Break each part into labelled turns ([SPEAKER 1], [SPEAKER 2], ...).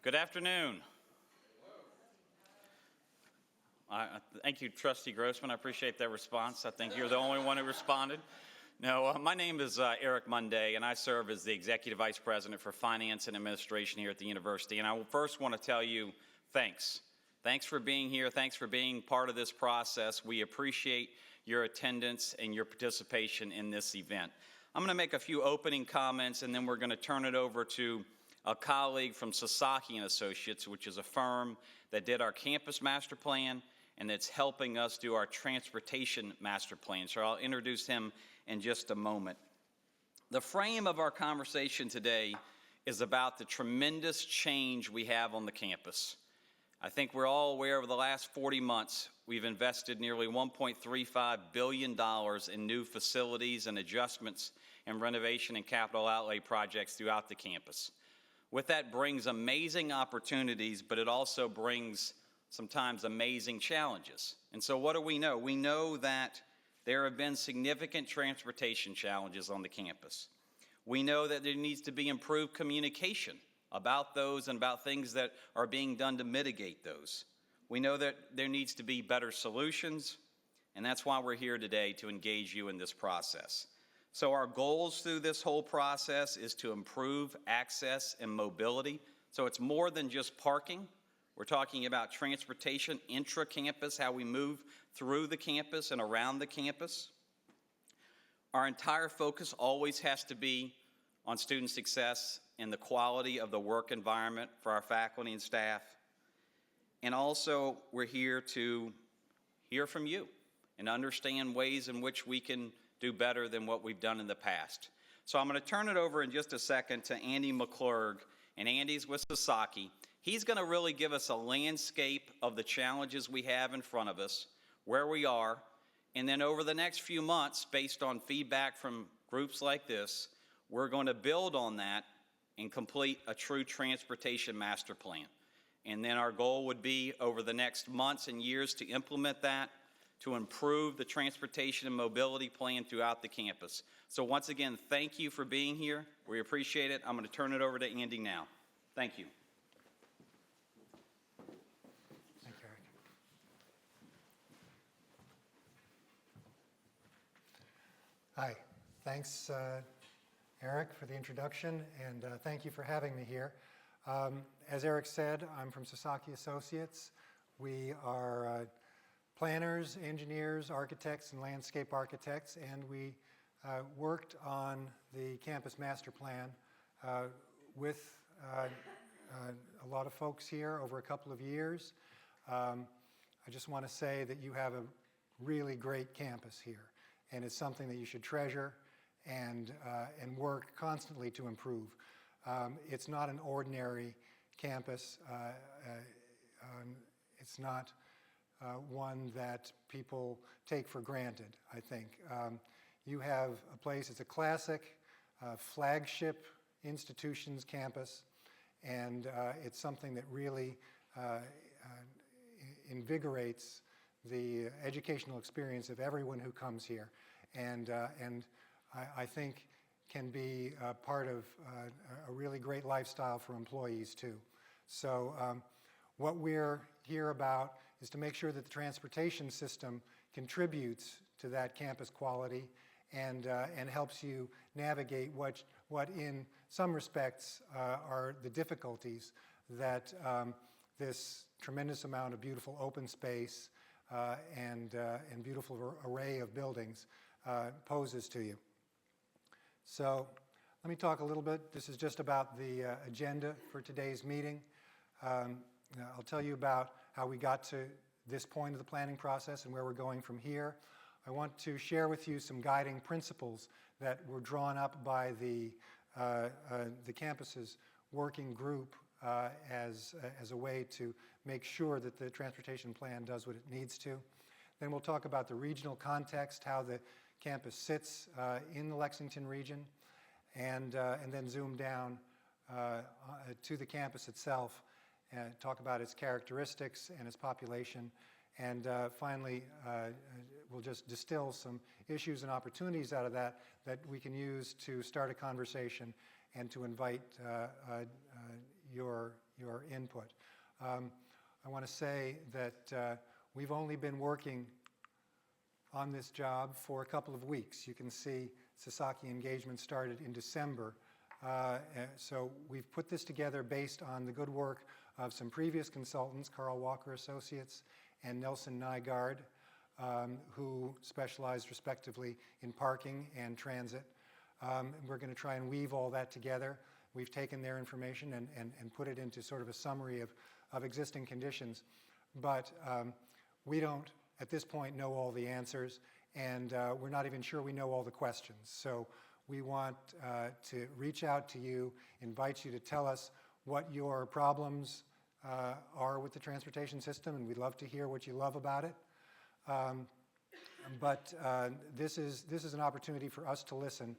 [SPEAKER 1] Good afternoon. Thank you, Trustee Grossman. I appreciate that response. I think you're the only one who responded. No, my name is Eric Munday, and I serve as the Executive Vice President for Finance and Administration here at the university. And I first want to tell you thanks. Thanks for being here. Thanks for being part of this process. We appreciate your attendance and your participation in this event. I'm going to make a few opening comments, and then we're going to turn it over to a colleague from Sasaki & Associates, which is a firm that did our campus master plan and that's helping us do our transportation master plan. So I'll introduce him in just a moment. The frame of our conversation today is about the tremendous change we have on the campus. I think we're all aware over the last 40 months, we've invested nearly $1.35 billion in new facilities and adjustments and renovation and capital outlay projects throughout the campus. With that brings amazing opportunities, but it also brings sometimes amazing challenges. And so what do we know? We know that there have been significant transportation challenges on the campus. We know that there needs to be improved communication about those and about things that are being done to mitigate those. We know that there needs to be better solutions, and that's why we're here today to engage you in this process. So our goals through this whole process is to improve access and mobility. So it's more than just parking. We're talking about transportation intra-campus, how we move through the campus and around the campus. Our entire focus always has to be on student success and the quality of the work environment for our faculty and staff. And also, we're here to hear from you and understand ways in which we can do better than what we've done in the past. So I'm going to turn it over in just a second to Andy McClurg, and Andy's with Sasaki. He's going to really give us a landscape of the challenges we have in front of us, where we are, and then over the next few months, based on feedback from groups like this, we're going to build on that and complete a true transportation master plan. And then our goal would be over the next months and years to implement that, to improve the transportation and mobility plan throughout the campus. So once again, thank you for being here. We appreciate it. I'm going to turn it over to Andy now. Thank you.
[SPEAKER 2] Thank you, Eric. Hi. Thanks, Eric, for the introduction, and thank you for having me here. As Eric said, I'm from Sasaki Associates. We are planners, engineers, architects, and landscape architects, and we worked on the campus master plan with a lot of folks here over a couple of years. I just want to say that you have a really great campus here, and it's something that you should treasure and work constantly to improve. It's not an ordinary campus. It's not one that people take for granted, I think. You have a place, it's a classic flagship institutions campus, and it's something that really invigorates the educational experience of everyone who comes here, and I think can be part of a really great lifestyle for employees too. So what we're here about is to make sure that the transportation system contributes to that campus quality and helps you navigate what in some respects are the difficulties that this tremendous amount of beautiful open space and beautiful array of buildings poses to you. So let me talk a little bit. This is just about the agenda for today's meeting. I'll tell you about how we got to this point of the planning process and where we're going from here. I want to share with you some guiding principles that were drawn up by the campus's working group as a way to make sure that the transportation plan does what it needs to. Then we'll talk about the regional context, how the campus sits in the Lexington region, and then zoom down to the campus itself and talk about its characteristics and its population. And finally, we'll just distill some issues and opportunities out of that we can use to start a conversation and to invite your your input. I want to say that we've only been working on this job for a couple of weeks. You can see Sasaki engagement started in December. So we've put this together based on the good work of some previous consultants, Carl Walker Associates and Nelson Nygaard, who specialized respectively in parking and transit. We're going to try and weave all that together. We've taken their information and put it into sort of a summary of existing conditions. But we don't, at this point, know all the answers, and we're not even sure we know all the questions. So we want to reach out to you, invite you to tell us what your problems are with the transportation system, and we'd love to hear what you love about it. But this is an opportunity for us to listen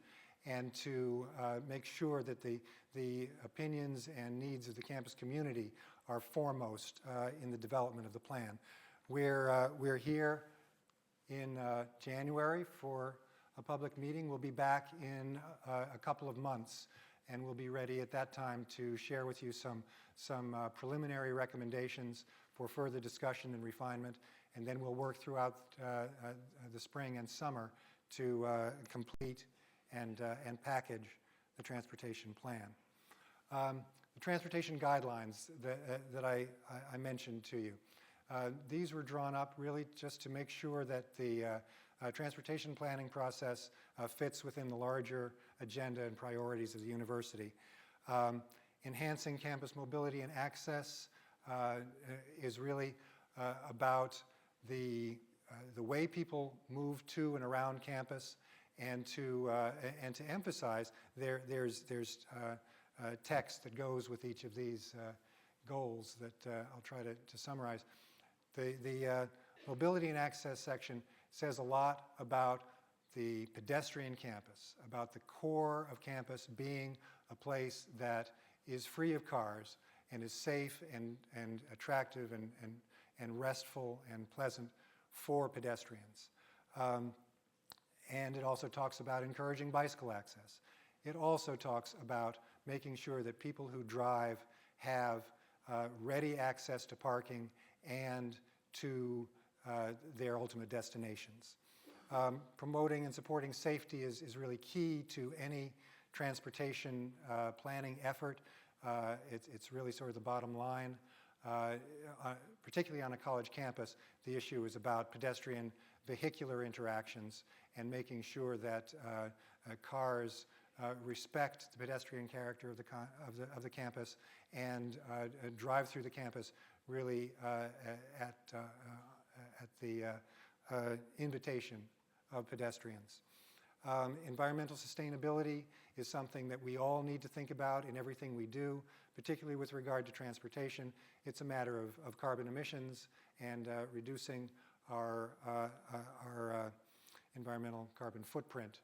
[SPEAKER 2] and to make sure that the opinions and needs of the campus community are foremost in the development of the plan. We're here in January for a public meeting. We'll be back in a couple of months, and we'll be ready at that time to share with you some preliminary recommendations for further discussion and refinement, and then we'll work throughout the spring and summer to complete and package the transportation plan. The transportation guidelines that I mentioned to you, these were drawn up really just to make sure that the transportation planning process fits within the larger agenda and priorities of the university. Enhancing campus mobility and access is really about the way people move to and around campus, and to emphasize there's text that goes with each of these goals that I'll try to summarize. The mobility and access section says a lot about the pedestrian campus, about the core of campus being a place that is free of cars and is safe and attractive and restful and pleasant for pedestrians. And it also talks about encouraging bicycle access. It also talks about making sure that people who drive have ready access to parking and to their ultimate destinations. Promoting and supporting safety is really key to any transportation planning effort. It's really sort of the bottom line. Particularly on a college campus, the issue is about pedestrian vehicular interactions and making sure that cars respect the pedestrian character of the campus and drive through the campus really at the invitation of pedestrians. Environmental sustainability is something that we all need to think about in everything we do, particularly with regard to transportation. It's a matter of carbon emissions and reducing our environmental carbon footprint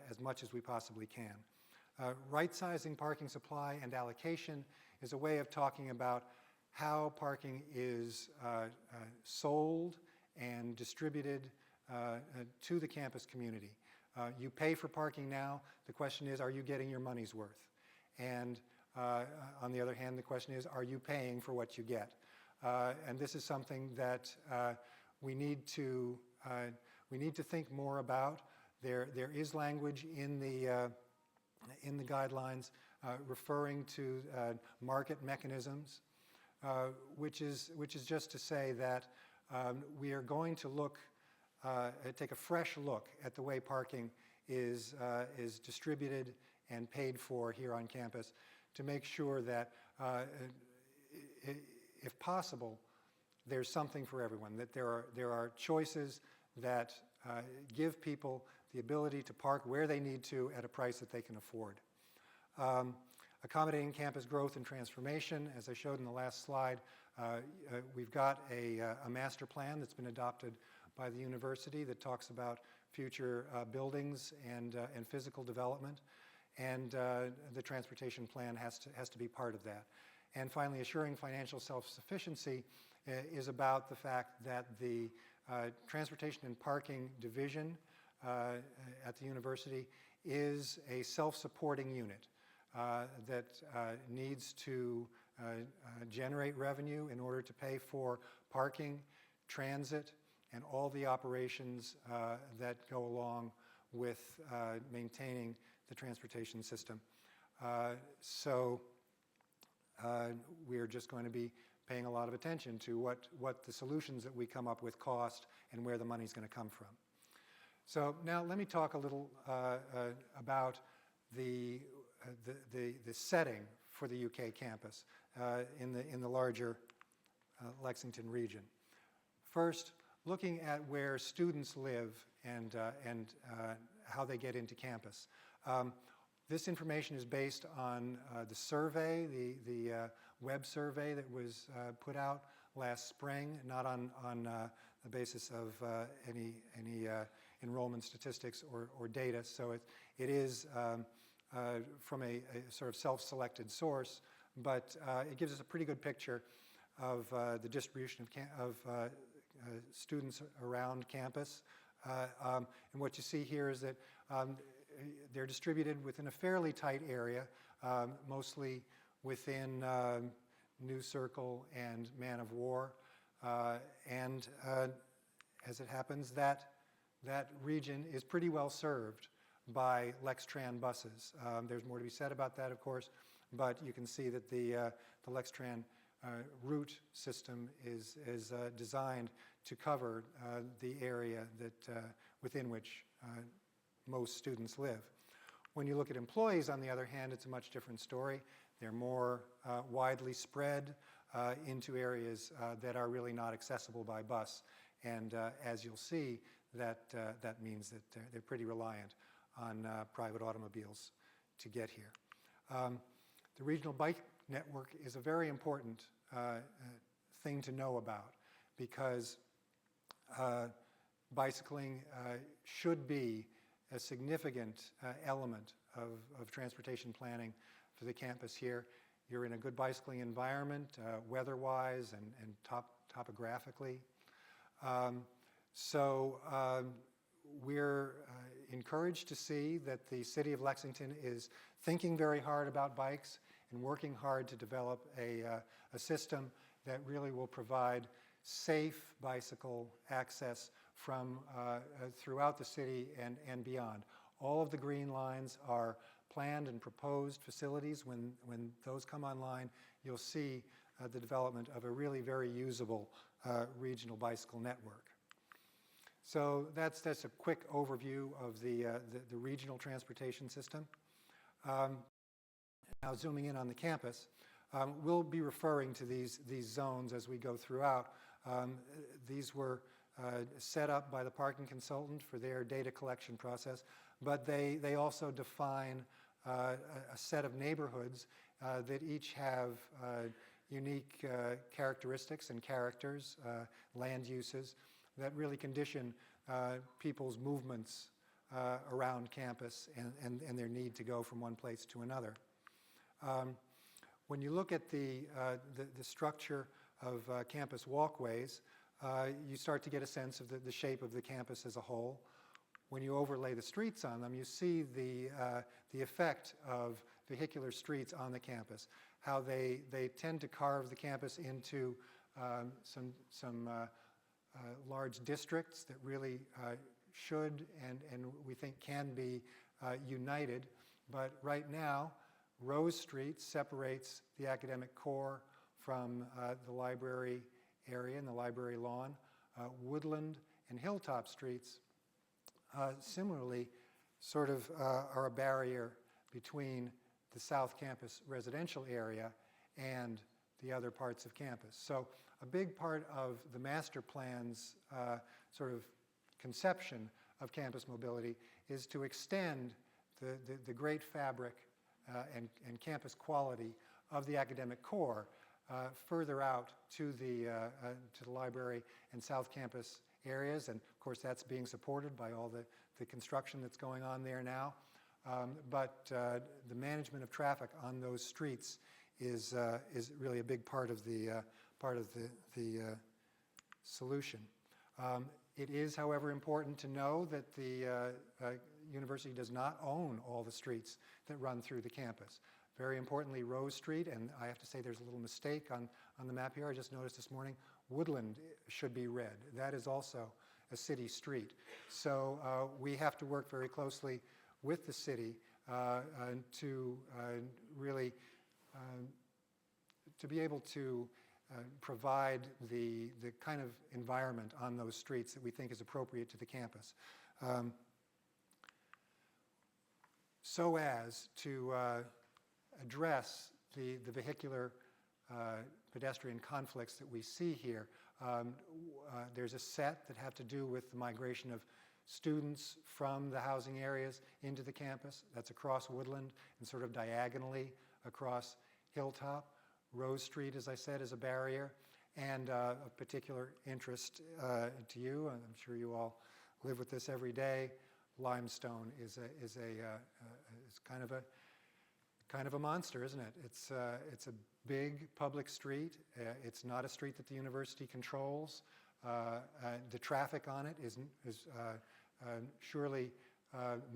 [SPEAKER 2] as much as we possibly can. Right-sizing parking supply and allocation is a way of talking about how parking is sold and distributed to the campus community. You pay for parking now. The question is, are you getting your money's worth? And on the other hand, the question is, are you paying for what you get? And this is something that we need to think more about. There is language in the guidelines referring to market mechanisms, which is just to say that we are going to take a fresh look at the way parking is distributed and paid for here on campus to make sure that, if possible, there's something for everyone, that there are choices that give people the ability to park where they need to at a price that they can afford. Accommodating campus growth and transformation, as I showed in the last slide, we've got a master plan that's been adopted by the university that talks about future buildings and physical development, and the transportation plan has to be part of that. And finally, assuring financial self-sufficiency is about the fact that the transportation and parking division at the university is a self-supporting unit that needs to generate revenue in order to pay for parking, transit, and all the operations that go along with maintaining the transportation system. So we're just going to be paying a lot of attention to what the solutions that we come up with cost and where the money's going to come from. So now let me talk a little about the setting for the UK campus in the larger Lexington region. First, looking at where students live and how they get into campus. This information is based on the survey, the web survey that was put out last spring, not on the basis of any enrollment statistics or data. So it is from a sort of self-selected source, but it gives us a pretty good picture of the distribution of students around campus. And what you see here is that they're distributed within a fairly tight area, mostly within New Circle and Man of War. And as it happens, that region is pretty well served by Letran buses. There's more to be said about that, of course, but you can see that the Letran route system is designed to cover the area that within which most students live. When you look at employees, on the other hand, it's a much different story. They're more widely spread into areas that are really not accessible by bus. And as you'll see, that means that they're pretty reliant on private automobiles to get here. The regional bike network is a very important thing to know about, because bicycling should be a significant element of transportation planning for the campus here. You're in a good bicycling environment, weather-wise and topographically. So we're encouraged to see that the city of Lexington is thinking very hard about bikes and working hard to develop a system that really will provide safe bicycle access from throughout the city and beyond. All of the green lines are planned and proposed facilities. When those come online, you'll see the development of a really very usable regional bicycle network. So that's a quick overview of the regional transportation system. Now zooming in on the campus, we'll be referring to these zones as we go throughout. These were set up by the parking consultant for their data collection process, but they also define a set of neighborhoods that each have unique characteristics and characters, land uses, that really condition people's movements around campus and their need to go from one place to another. When you look at the structure of campus walkways, you start to get a sense of the shape of the campus as a whole. When you overlay the streets on them, you see the effect of vehicular streets on the campus, how they tend to carve the campus into some large districts that really should and we think can be united. But right now, Rose Street separates the academic core from the library area and the library lawn. Woodland and Hilltop Streets similarly sort of are a barrier between the South Campus residential area and the other parts of campus. So a big part of the master plan's sort of conception of campus mobility is to extend the great fabric and campus quality of the academic core further out to the library and South Campus areas, and of course that's being supported by all the construction that's going on there now. But the management of traffic on those streets is really a big part of the solution. It is, however, important to know that the university does not own all the streets that run through the campus. very importantly, Rose Street, and I have to say there's a little mistake on the map here. I just noticed this morning, Woodland should be red. That is also a city street. So we have to work very closely with the city to really to be able to provide the kind of environment on those streets that we think is appropriate to the campus. So as to address the vehicular pedestrian conflicts that we see here. There's a set that have to do with the migration of students from the housing areas into the campus. That's across Woodland and sort of diagonally across Hilltop. Rose Street, as I said, is a barrier, and of particular interest to you, and I'm sure you all live with this every day. Limestone is kind of a monster, isn't it? It's a big public street. It's not a street that the university controls. The traffic on it is surely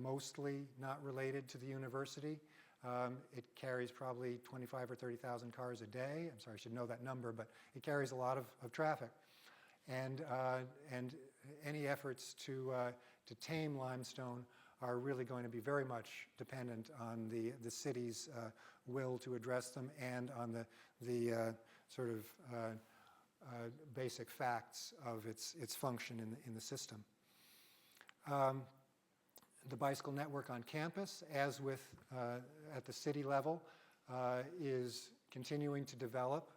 [SPEAKER 2] mostly not related to the university. It carries probably 25 or 30,000 cars a day. I'm sorry, I should know that number, but it carries a lot of traffic. And any efforts to tame limestone are really going to be very much dependent on the city's will to address them and on the sort of basic facts of its function in the system. The bicycle network on campus, as with at the city level, is continuing to develop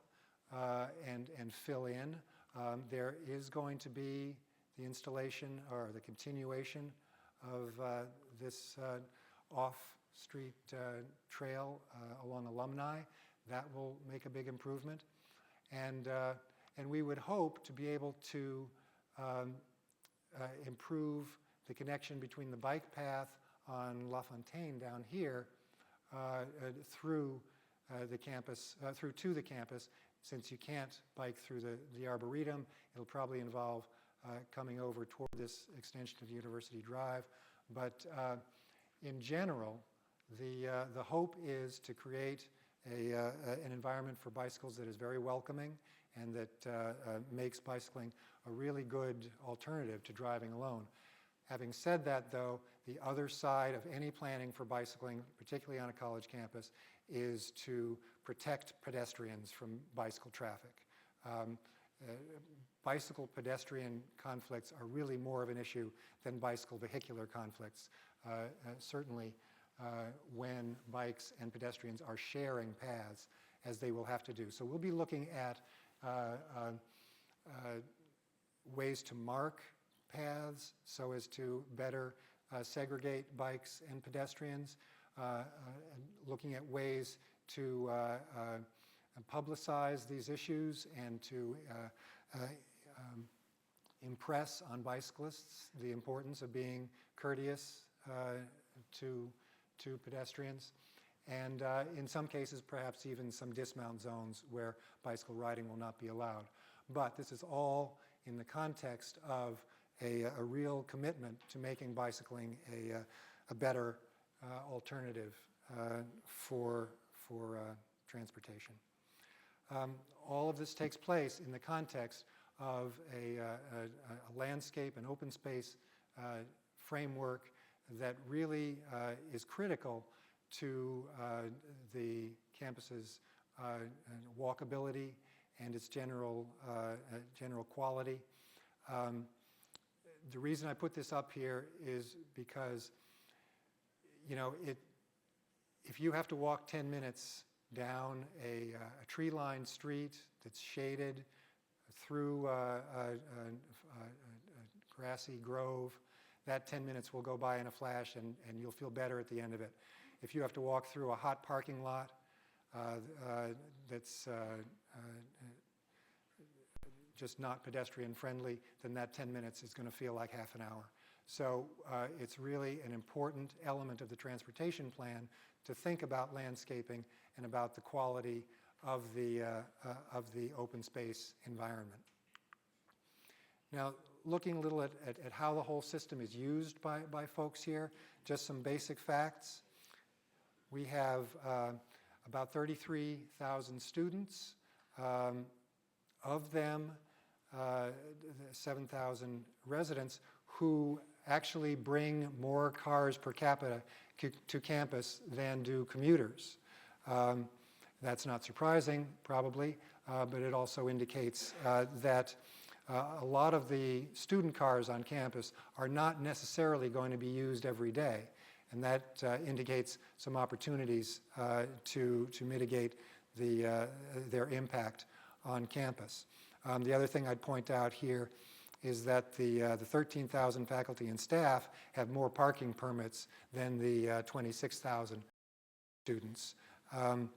[SPEAKER 2] and fill in. There is going to be the installation or the continuation of this off-street trail along Alumni. That will make a big improvement. And we would hope to be able to improve the connection between the bike path on La Fontaine down here through the campus, through to the campus. Since you can't bike through the Arboretum, it'll probably involve coming over toward this extension of University Drive. But in general, the hope is to create an environment for bicycles that is very welcoming and that makes bicycling a really good alternative to driving alone. Having said that, though, the other side of any planning for bicycling, particularly on a college campus, is to protect pedestrians from bicycle traffic. Bicycle pedestrian conflicts are really more of an issue than bicycle vehicular conflicts, certainly when bikes and pedestrians are sharing paths, as they will have to do. So we'll be looking at ways to mark paths so as to better segregate bikes and pedestrians, looking at ways to publicize these issues and to impress on bicyclists the importance of being courteous to pedestrians, and in some cases perhaps even some dismount zones where bicycle riding will not be allowed. But this is all in the context of a real commitment to making bicycling a better alternative for transportation. All of this takes place in the context of a landscape and open space framework that really is critical to the campus's walkability and its general quality. The reason I put this up here is because, you know, if you have to walk 10 minutes down a tree-lined street that's shaded through a grassy grove, that 10 minutes will go by in a flash and you'll feel better at the end of it. If you have to walk through a hot parking lot that's just not pedestrian friendly, then that 10 minutes is going to feel like half an hour. So it's really an important element of the transportation plan to think about landscaping and about the quality of the open space environment. Now, looking a little at how the whole system is used by folks here, just some basic facts. We have about 33,000 students. Of them, 7,000 residents who actually bring more cars per capita to campus than do commuters. That's not surprising, probably, but it also indicates that a lot of the student cars on campus are not necessarily going to be used every day, and that indicates some opportunities to mitigate their impact on campus. The other thing I'd point out here is that the 13,000 faculty and staff have more parking permits than the 26,000 students. And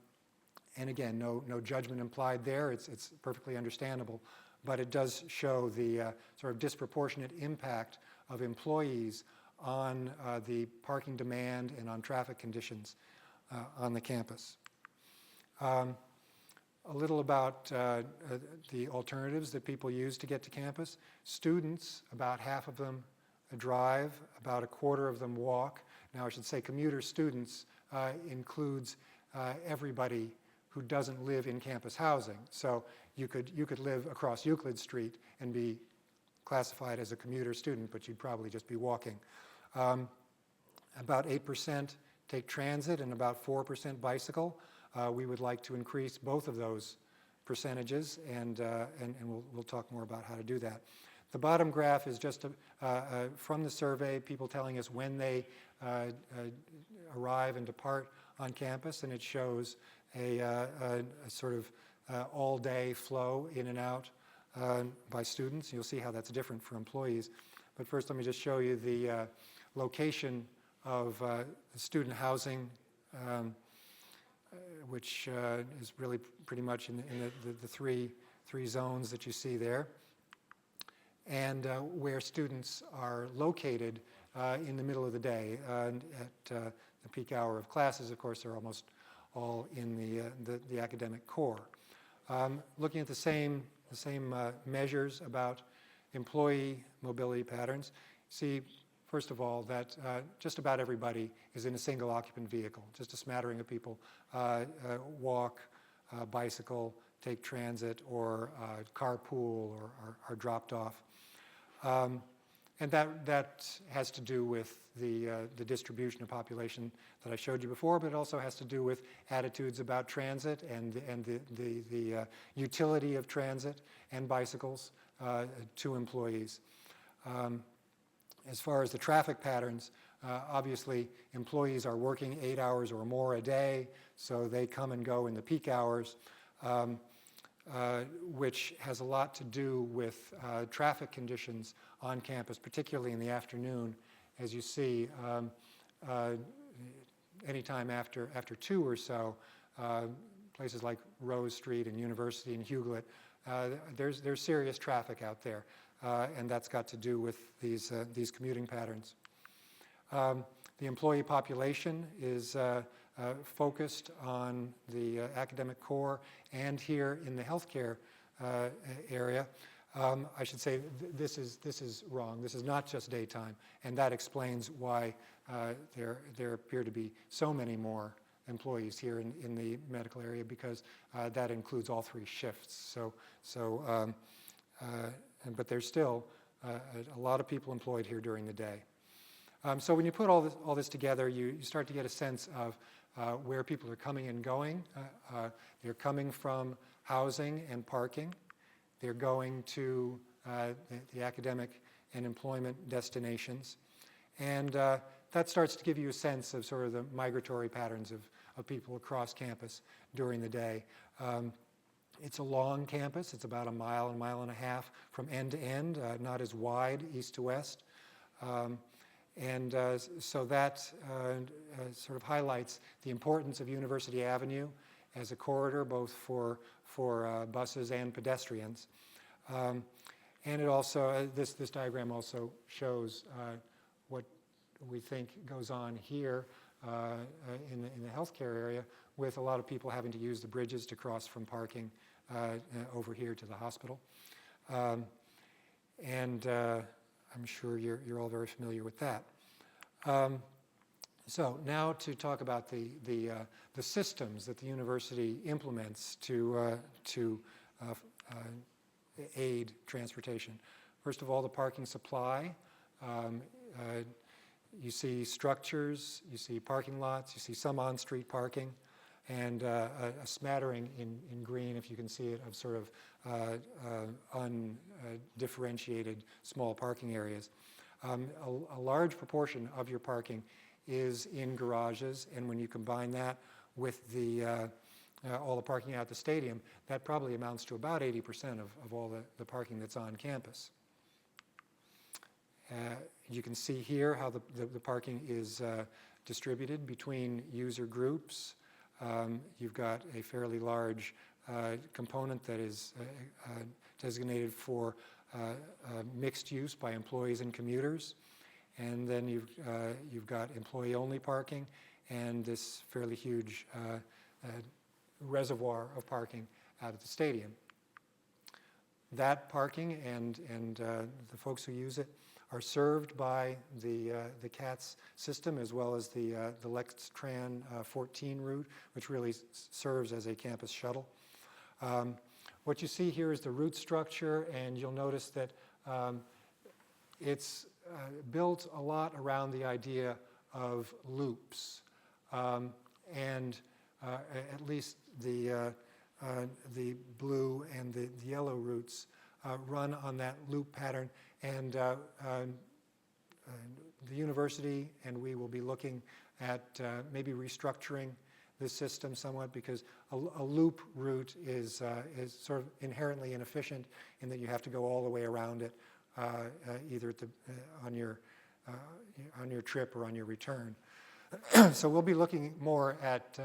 [SPEAKER 2] again, no judgment implied there. It's perfectly understandable, but it does show the sort of disproportionate impact of employees on the parking demand and on traffic conditions on the campus. A little about the alternatives that people use to get to campus. Students, about half of them drive, about a quarter of them walk. Now I should say commuter students includes everybody who doesn't live in campus housing. So you could live across Euclid Street and be classified as a commuter student, but you'd probably just be walking. About 8% take transit and about 4% bicycle. We would like to increase both of those percentages, and we'll talk more about how to do that. The bottom graph is just from the survey, people telling us when they arrive and depart on campus, and it shows a sort of all-day flow in and out by students. You'll see how that's different for employees. But first, let me just show you the location of the student housing, which is really pretty much in the three zones that you see there, and where students are located in the middle of the day. At the peak hour of classes, of course, they're almost all in the academic core. Looking at the same measures about employee mobility patterns, see, first of all, that just about everybody is in a single occupant vehicle. Just a smattering of people walk, bicycle, take transit, or carpool, or are dropped off. And that has to do with the distribution of population that I showed you before, but it also has to do with attitudes about transit and the utility of transit and bicycles to employees. As far as the traffic patterns, obviously employees are working 8 hours or more a day, so they come and go in the peak hours, which has a lot to do with traffic conditions on campus, particularly in the afternoon. As you see, anytime after 2 or so, places like Rose Street and University and Huglet, there's serious traffic out there, and that's got to do with these commuting patterns. The employee population is focused on the academic core and here in the healthcare area. I should say this is wrong. This is not just daytime, and that explains why there appear to be so many more employees here in the medical area, because that includes all 3 shifts. But there's still a lot of people employed here during the day. So when you put all this together, you start to get a sense of where people are coming and going. They're coming from housing and parking. They're going to the academic and employment destinations. And that starts to give you a sense of sort of the migratory patterns of people across campus during the day. It's a long campus. It's about a mile and a half from end to end, not as wide east to west. So that sort of highlights the importance of University Avenue as a corridor, both for buses and pedestrians. And it also, this diagram also shows what we think goes on here in the healthcare area, with a lot of people having to use the bridges to cross from parking over here to the hospital. I'm sure you're all very familiar with that. So now to talk about the systems that the university implements to aid transportation. First of all, the parking supply. You see structures, you see parking lots, you see some on-street parking, and a smattering in green, if you can see it, of sort of undifferentiated small parking areas. A large proportion of your parking is in garages, and when you combine that with all the parking out at the stadium, that probably amounts to about 80% of all the parking that's on campus. You can see here how the parking is distributed between user groups. You've got a fairly large component that is designated for mixed use by employees and commuters. And then you've got employee-only parking and this fairly huge reservoir of parking out at the stadium. That parking and the folks who use it are served by the CATS system, as well as the Letran 14 route, which really serves as a campus shuttle. What you see here is the route structure, and you'll notice that it's built a lot around the idea of loops, and at least the blue and the yellow routes run on that loop pattern, and the university and we will be looking at maybe restructuring this system somewhat, because a loop route is sort of inherently inefficient in that you have to go all the way around it, either at on your trip or on your return. So we'll be looking more at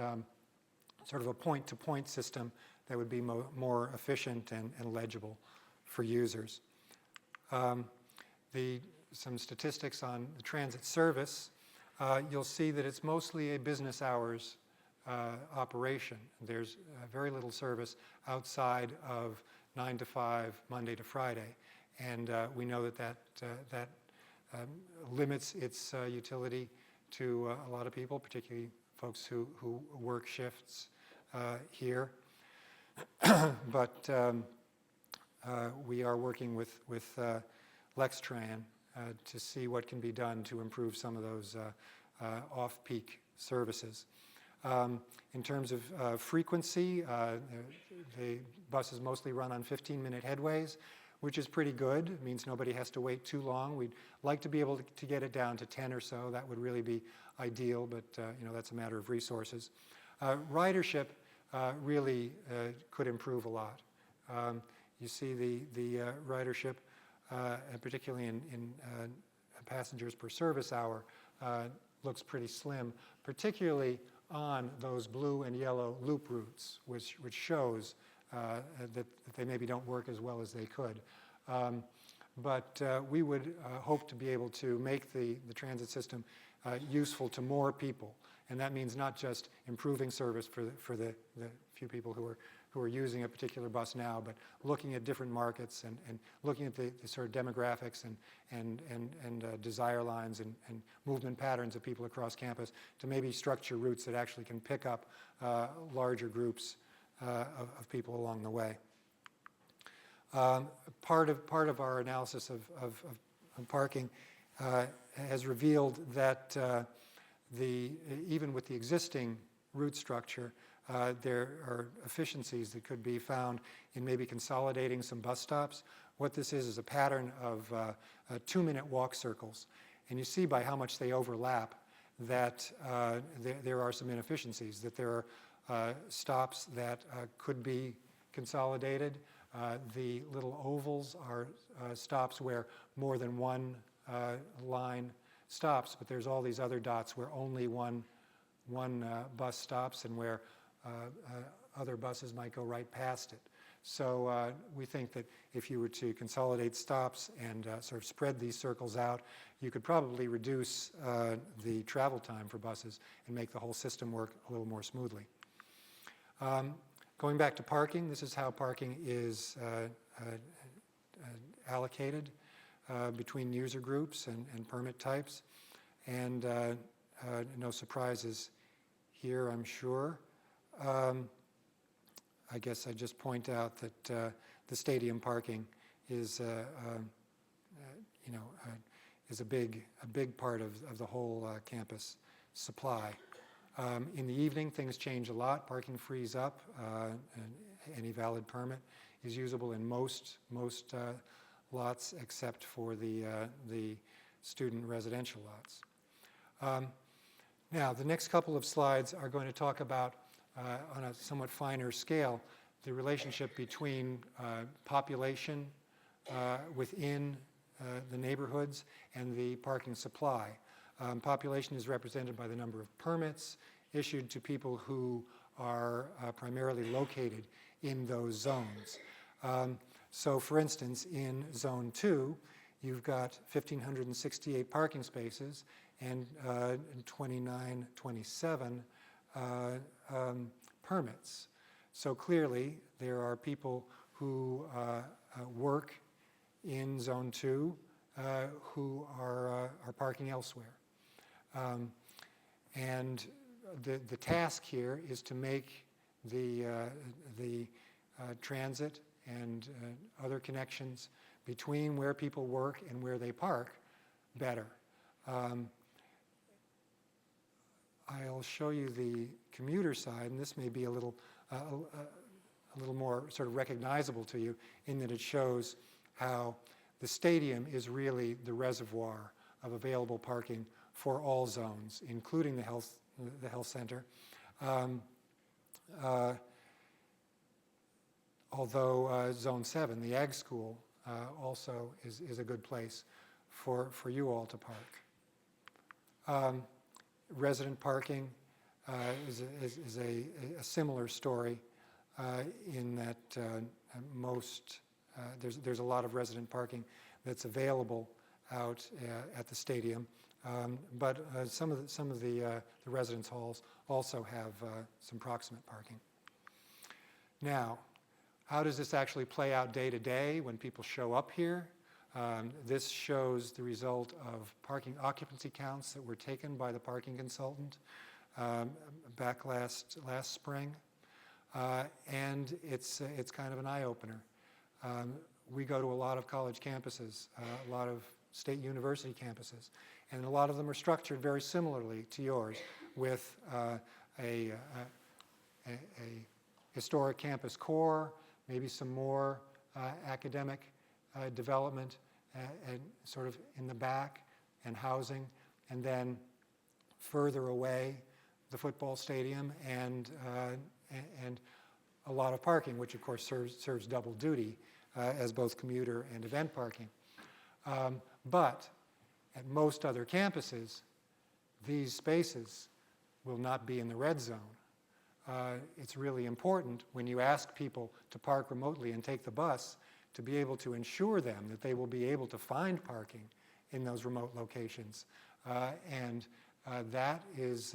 [SPEAKER 2] sort of a point-to-point system that would be more efficient and legible for users. Some statistics on the transit service. You'll see that it's mostly a business hours operation. There's very little service outside of 9 to 5, Monday to Friday. And we know that limits its utility to a lot of people, particularly folks who work shifts here. But we are working with Letran to see what can be done to improve some of those off-peak services. In terms of frequency, the buses mostly run on 15-minute headways, which is pretty good. It means nobody has to wait too long. We'd like to be able to get it down to 10 or so. That would really be ideal, but that's a matter of resources. Ridership really could improve a lot. You see the ridership, particularly in passengers per service hour, looks pretty slim, particularly on those blue and yellow loop routes, which shows that they maybe don't work as well as they could. But we would hope to be able to make the transit system useful to more people. And that means not just improving service for the few people who are using a particular bus now, but looking at different markets and looking at the sort of demographics and desire lines and movement patterns of people across campus to maybe structure routes that actually can pick up larger groups of people along the way. Part of our analysis of parking has revealed that even with the existing route structure, there are efficiencies that could be found in maybe consolidating some bus stops. What this is a pattern of 2-minute walk circles. And you see by how much they overlap that there are some inefficiencies, that there are stops that could be consolidated. The little ovals are stops where more than one line stops, but there's all these other dots where only one bus stops and where other buses might go right past it. So we think that if you were to consolidate stops and sort of spread these circles out, you could probably reduce the travel time for buses and make the whole system work a little more smoothly. Going back to parking, this is how parking is allocated between user groups and permit types. And no surprises here, I'm sure. I guess I just point out that the stadium parking is, is a big part of the whole campus supply. In the evening, things change a lot. Parking frees up. And any valid permit is usable in most lots, except for the student residential lots. Now, the next couple of slides are going to talk about, on a somewhat finer scale, the relationship between population within the neighborhoods and the parking supply. Population is represented by the number of permits issued to people who are primarily located in those zones. So, for instance, in Zone 2, you've got 1,568 parking spaces and 2927 permits. So clearly, there are people who work in Zone 2 who are parking elsewhere. And the task here is to make the transit and other connections between where people work and where they park better. I'll show you the commuter side, and this may be a little more sort of recognizable to you in that it shows how the stadium is really the reservoir of available parking for all zones, including the health center. Although Zone 7, the Ag School, also is a good place for you all to park. Resident parking is a similar story in that there's a lot of resident parking that's available out at the stadium, but some of the residence halls also have some proximate parking. Now, how does this actually play out day to day when people show up here? This shows the result of parking occupancy counts that were taken by the parking consultant back last spring, and it's kind of an eye-opener. We go to a lot of college campuses, a lot of state university campuses, and a lot of them are structured very similarly to yours, with a historic campus core, maybe some more academic development and sort of in the back, and housing, and then further away, the football stadium and a lot of parking, which of course serves double duty as both commuter and event parking. But at most other campuses, these spaces will not be in the red zone. It's really important when you ask people to park remotely and take the bus to be able to ensure them that they will be able to find parking in those remote locations. And that is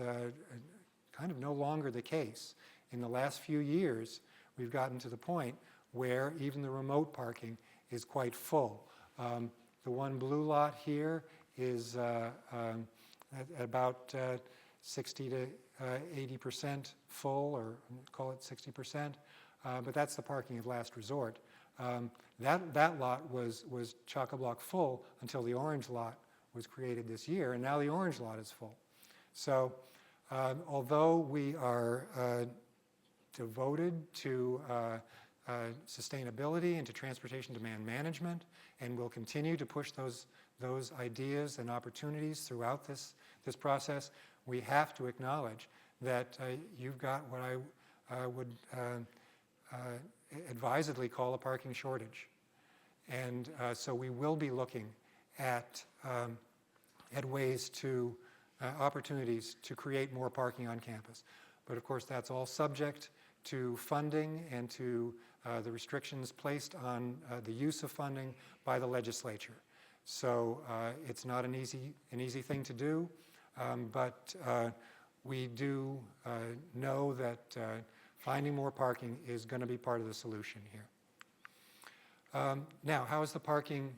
[SPEAKER 2] kind of no longer the case. In the last few years, we've gotten to the point where even the remote parking is quite full. The one blue lot here is at about 60 to 80% full, or call it 60%, but that's the parking of last resort. That lot was chock-a-block full until the orange lot was created this year, and now the orange lot is full. So although we are devoted to sustainability and to transportation demand management, and will continue to push those ideas and opportunities throughout this process, we have to acknowledge that you've got what I would advisedly call a parking shortage. And so we will be looking at ways to, opportunities to create more parking on campus. But of course, that's all subject to funding and to the restrictions placed on the use of funding by the legislature. So it's not an easy thing to do, but we do know that finding more parking is going to be part of the solution here. Now, how is the parking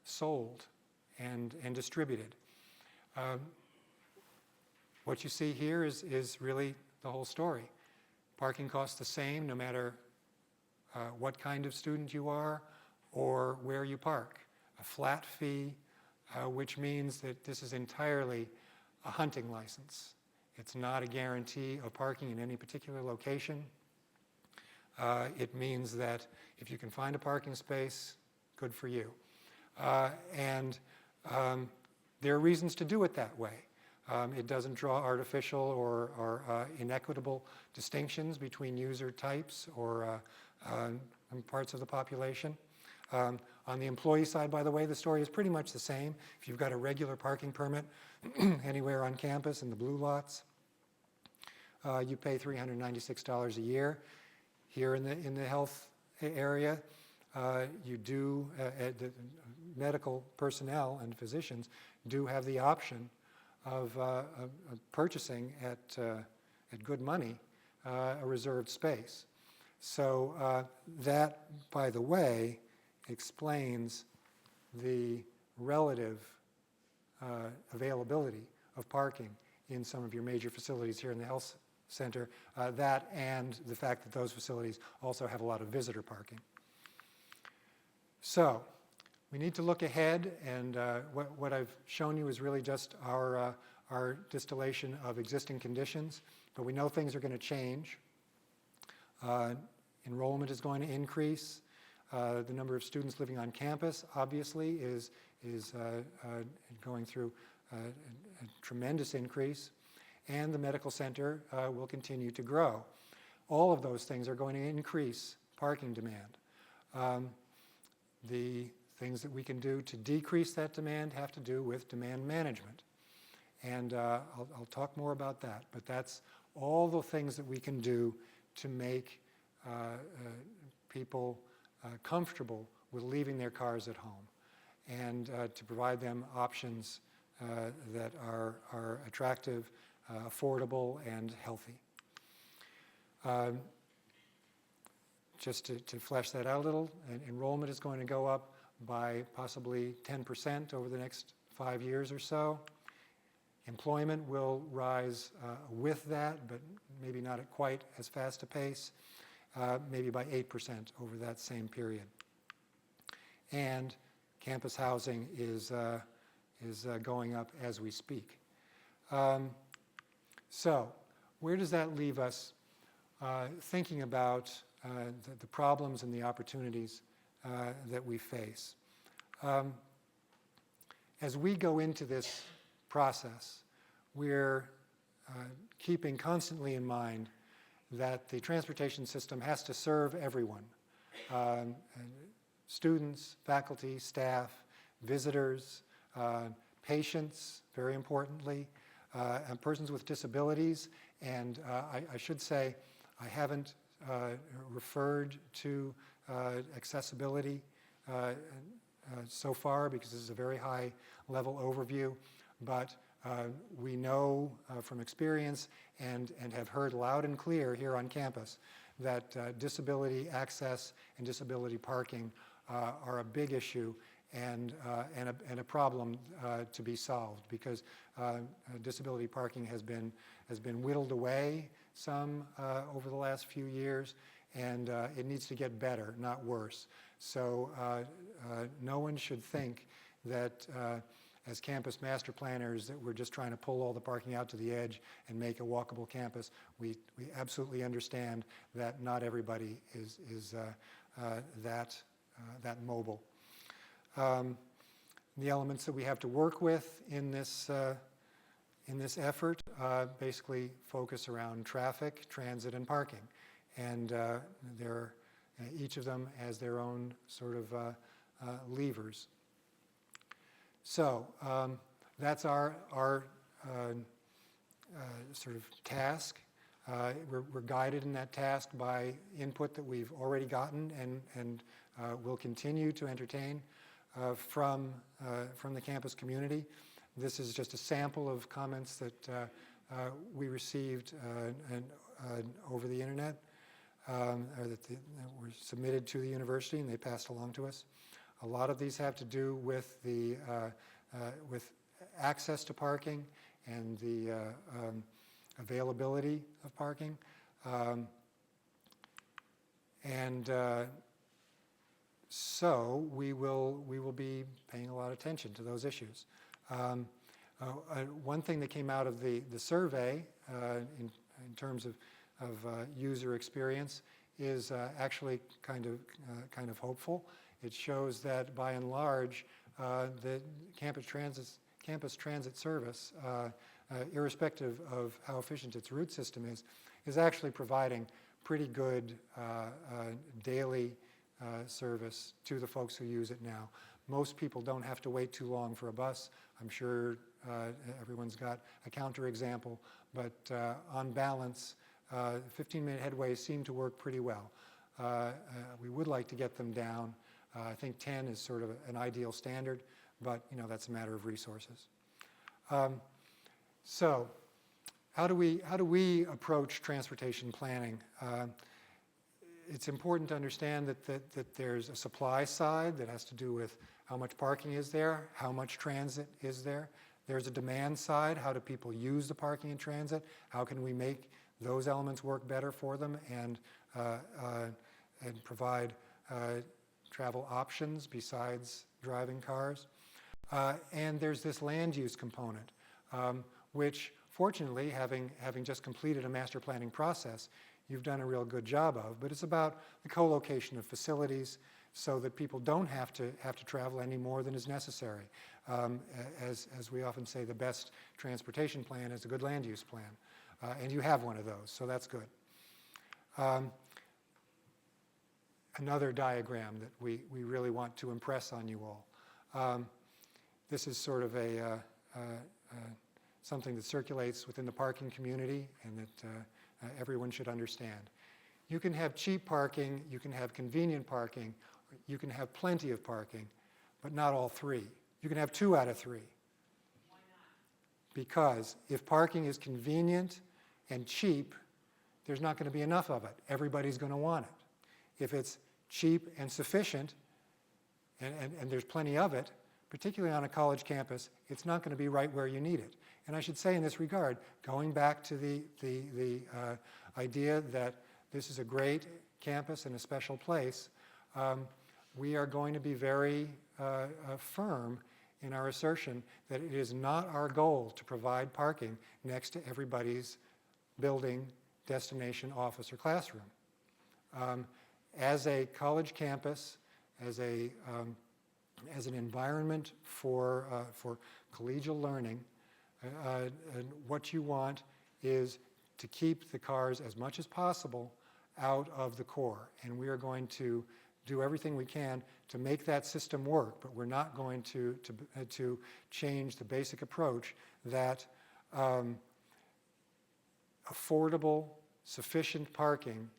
[SPEAKER 2] sold and distributed? what you see here is really the whole story. Parking costs the same no matter what kind of student you are or where you park. A flat fee, which means that this is entirely a hunting license. It's not a guarantee of parking in any particular location. It means that if you can find a parking space, good for you. There are reasons to do it that way. It doesn't draw artificial or inequitable distinctions between user types or parts of the population. On the employee side, by the way, the story is pretty much the same. If you've got a regular parking permit anywhere on campus in the blue lots, you pay $396 a year. Here in the health area, you do, the medical personnel and physicians do have the option of purchasing at good money a reserved space. So that, by the way, explains the relative availability of parking in some of your major facilities here in the health center, that and the fact that those facilities also have a lot of visitor parking. So we need to look ahead, and what I've shown you is really just our distillation of existing conditions, but we know things are going to change. Enrollment is going to increase. The number of students living on campus, obviously, is going through a tremendous increase, and the medical center will continue to grow. All of those things are going to increase parking demand. The things that we can do to decrease that demand have to do with demand management. And I'll talk more about that, but that's all the things that we can do to make people comfortable with leaving their cars at home, and to provide them options that are attractive, affordable, and healthy. Just to flesh that out a little, enrollment is going to go up by possibly 10% over the next 5 years or so. Employment will rise with that, but maybe not at quite as fast a pace, maybe by 8% over that same period. And campus housing is going up as we speak. So where does that leave us thinking about the problems and the opportunities that we face? As we go into this process, we're keeping constantly in mind that the transportation system has to serve everyone. Students, faculty, staff, visitors, patients, very importantly, and persons with disabilities. And I should say, I haven't referred to accessibility so far because this is a very high level overview, but we know from experience and have heard loud and clear here on campus that disability access and disability parking are a big issue and a problem to be solved, because disability parking has been whittled away some over the last few years, and it needs to get better, not worse. So no one should think that as campus master planners that we're just trying to pull all the parking out to the edge and make a walkable campus. We absolutely understand that not everybody is that mobile. The elements that we have to work with in this effort basically focus around traffic, transit, and parking. And each of them has their own sort of levers. So that's our sort of task. We're guided in that task by input that we've already gotten and will continue to entertain from the campus community. This is just a sample of comments that we received over the internet, or that were submitted to the university and they passed along to us. A lot of these have to do with with access to parking and the availability of parking. So we will be paying a lot of attention to those issues. One thing that came out of the survey in terms of user experience is actually kind of hopeful. It shows that by and large, the campus transit service, irrespective of how efficient its route system is actually providing pretty good daily service to the folks who use it now. Most people don't have to wait too long for a bus. I'm sure everyone's got a counterexample, but on balance, 15-minute headways seem to work pretty well. We would like to get them down. I think 10 is sort of an ideal standard, but that's a matter of resources. So, how do we approach transportation planning? It's important to understand that there's a supply side that has to do with how much parking is there, how much transit is there. There's a demand side, how do people use the parking in transit? How can we make those elements work better for them and provide travel options besides driving cars? And there's this land use component, which fortunately, having just completed a master planning process, you've done a real good job of, but it's about the co-location of facilities so that people don't have to travel any more than is necessary. As we often say, the best transportation plan is a good land use plan, and you have one of those, so that's good. Another diagram that we really want to impress on you all. This is sort of something that circulates within the parking community and that everyone should understand. You can have cheap parking, you can have convenient parking, you can have plenty of parking, but not all three. You can have 2 out of 3.
[SPEAKER 3] Why not?
[SPEAKER 2] Because if parking is convenient and cheap, there's not going to be enough of it. Everybody's going to want it. If it's cheap and sufficient, and there's plenty of it, particularly on a college campus, it's not going to be right where you need it. And I should say in this regard, going back to the idea that this is a great campus and a special place, we are going to be very firm in our assertion that it is not our goal to provide parking next to everybody's building, destination, office, or classroom. As a college campus, as an environment for collegial learning, and what you want is to keep the cars as much as possible out of the core. And we are going to do everything we can to make that system work, but we're not going to change the basic approach that affordable, sufficient parking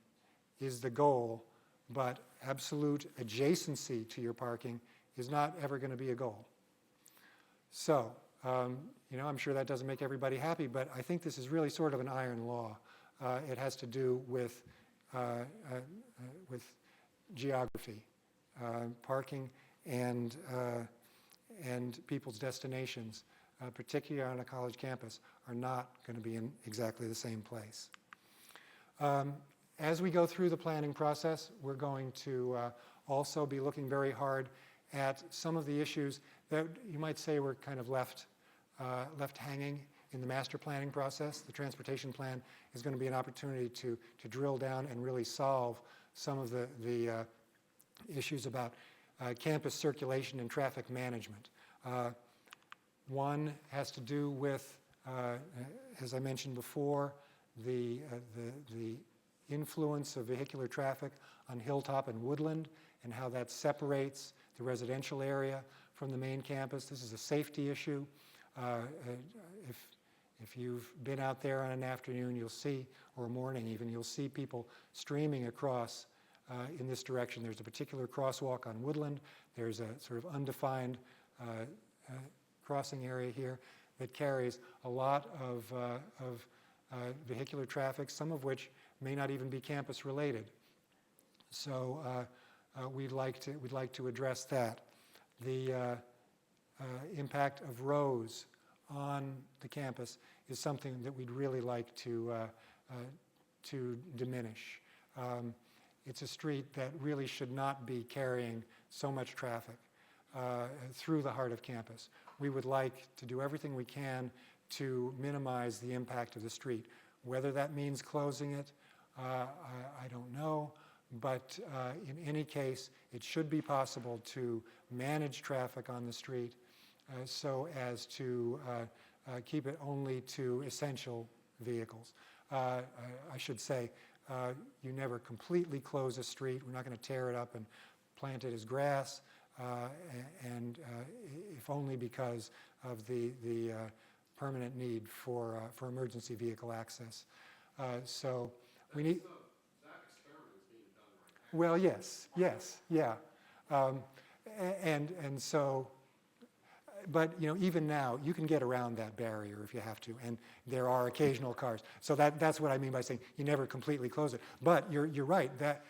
[SPEAKER 2] is the goal, but absolute adjacency to your parking is not ever going to be a goal. So, I'm sure that doesn't make everybody happy, but I think this is really sort of an iron law. It has to do with geography, parking, and people's destinations, particularly on a college campus, are not going to be in exactly the same place. As we go through the planning process, we're going to also be looking very hard at some of the issues that you might say were kind of left hanging in the master planning process. The transportation plan is going to be an opportunity to drill down and really solve some of the issues about campus circulation and traffic management. One has to do with, as I mentioned before, the influence of vehicular traffic on Hilltop and Woodland and how that separates the residential area from the main campus. This is a safety issue. If you've been out there on an afternoon, you'll see, or a morning even, you'll see people streaming across in this direction. There's a particular crosswalk on Woodland. There's a sort of undefined crossing area here that carries a lot of vehicular traffic, some of which may not even be campus related. So we'd like to address that. The impact of rows on the campus is something that we'd really like to diminish. It's a street that really should not be carrying so much traffic through the heart of campus. We would like to do everything we can to minimize the impact of the street. Whether that means closing it, I don't know, but in any case, it should be possible to manage traffic on the street so as to keep it only to essential vehicles. I should say, you never completely close a street. We're not going to tear it up and plant it as grass, and if only because of the permanent need for emergency vehicle access. So we need.
[SPEAKER 4] That experiment is being done right now.
[SPEAKER 2] Well, yes, yeah, and so. But even now, you can get around that barrier if you have to, and there are occasional cars. So that's what I mean by saying you never completely close it. But you're right that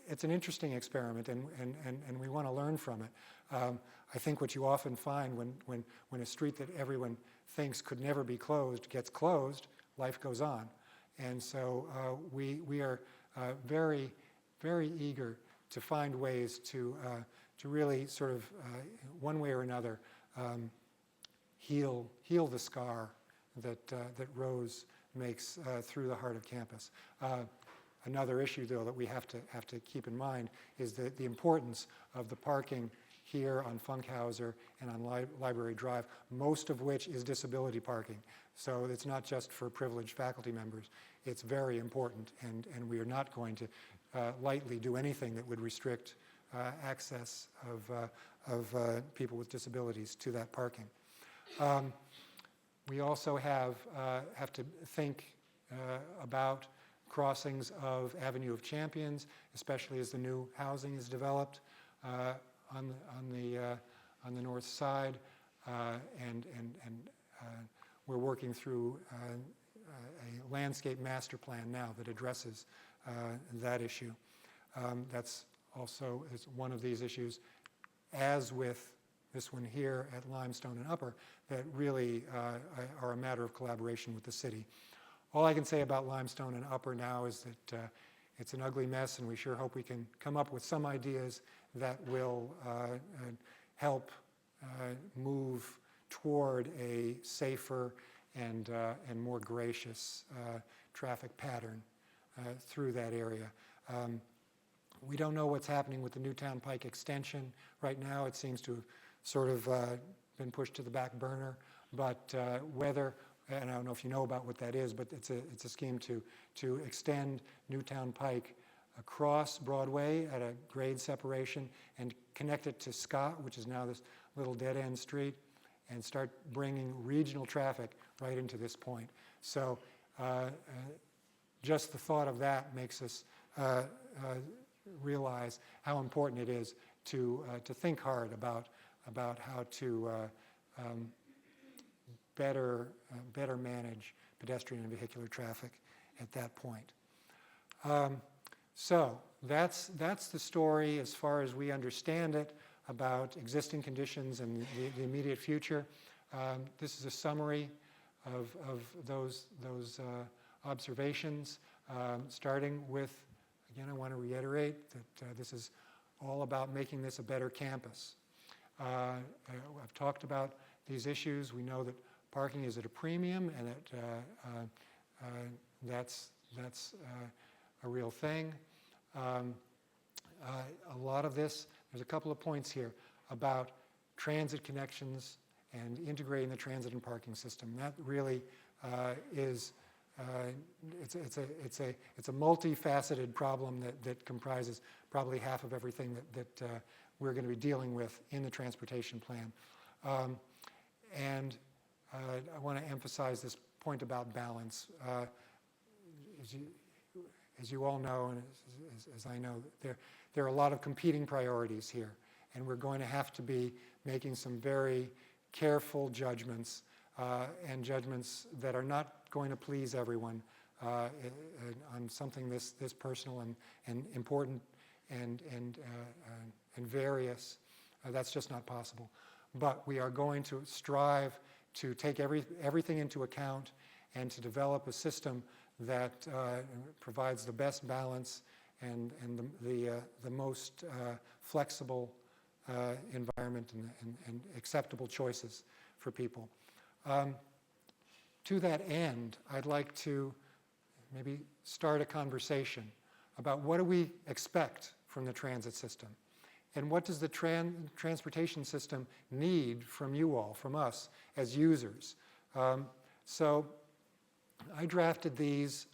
[SPEAKER 2] it's an interesting experiment, and we want to learn from it. I think what you often find when a street that everyone thinks could never be closed gets closed, life goes on, and so we are very, very eager to find ways to really sort of one way or another. Heal the scar that Rose makes through the heart of campus. Another issue, though, that we have to keep in mind is the importance of the parking here on Funkhauser and on Library Drive, most of which is disability parking. So it's not just for privileged faculty members. It's very important, and we are not going to lightly do anything that would restrict access of people with disabilities to that parking. We also have to think about crossings of Avenue of Champions, especially as the new housing is developed on the north side, and we're working through a landscape master plan now that addresses that issue. That's also is one of these issues, as with this one here at Limestone and Upper, that really are a matter of collaboration with the city. All I can say about Limestone and Upper now is that it's an ugly mess, and we sure hope we can come up with some ideas that will help move toward a safer and more gracious traffic pattern through that area. We don't know what's happening with the Newtown Pike extension. Right now, it seems to have sort of been pushed to the back burner. But whether, and I don't know if you know about what that is, but it's a scheme to extend Newtown Pike across Broadway at a grade separation and connect it to Scott, which is now this little dead-end street, and start bringing regional traffic right into this point. So just the thought of that makes us realize how important it is to think hard about how to better manage pedestrian and vehicular traffic at that point. So that's the story as far as we understand it about existing conditions and the immediate future. This is a summary of those observations, starting with. Again, I want to reiterate that this is all about making this a better campus. I've talked about these issues. We know that parking is at a premium, and that that's a real thing. A lot of this, there's a couple of points here about transit connections and integrating the transit and parking system. That really is. It's a multifaceted problem that comprises probably half of everything that we're going to be dealing with in the transportation plan. And I want to emphasize this point about balance. As you all know, and as I know, there are a lot of competing priorities here, and we're going to have to be making some very careful judgments, and judgments that are not going to please everyone on something this personal and important and various. That's just not possible. But we are going to strive to take everything into account and to develop a system that provides the best balance and the most flexible environment and acceptable choices for people. To that end, I'd like to maybe start a conversation about what do we expect from the transit system, and what does the transportation system need from you all, from us as users. So I drafted these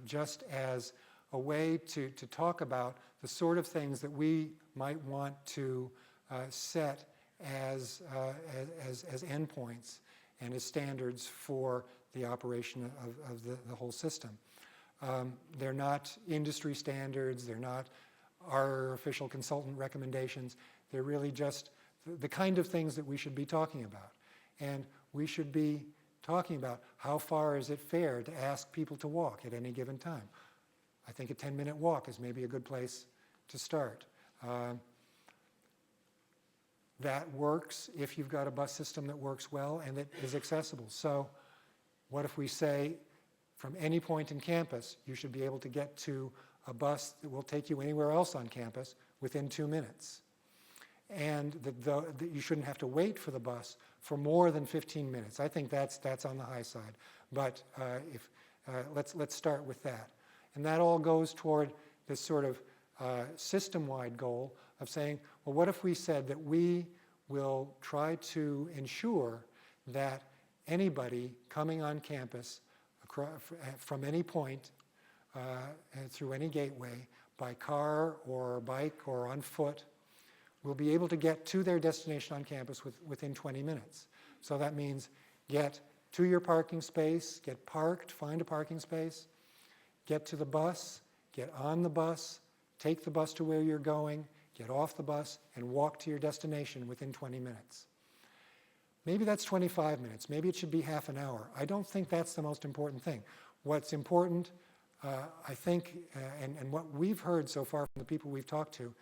[SPEAKER 2] just as a way to talk about the sort of things that we might want to set as endpoints and as standards for the operation of the whole system. They're not industry standards, they're not our official consultant recommendations, they're really just the kind of things that we should be talking about. And we should be talking about how far is it fair to ask people to walk at any given time. I think a 10-minute walk is maybe a good place to start. That works if you've got a bus system that works well and that is accessible. So what if we say from any point in campus, you should be able to get to a bus that will take you anywhere else on campus within 2 minutes. And that you shouldn't have to wait for the bus for more than 15 minutes. I think that's on the high side. But let's start with that. And that all goes toward this sort of system-wide goal of saying, well, what if we said that we will try to ensure that anybody coming on campus from any point through any gateway, by car or bike or on foot, will be able to get to their destination on campus within 20 minutes. So that means get to your parking space, get parked, find a parking space, get to the bus, get on the bus, take the bus to where you're going, get off the bus, and walk to your destination within 20 minutes. Maybe that's 25 minutes. Maybe it should be half an hour. I don't think that's the most important thing. What's important, I think, and what we've heard so far from the people we've talked to,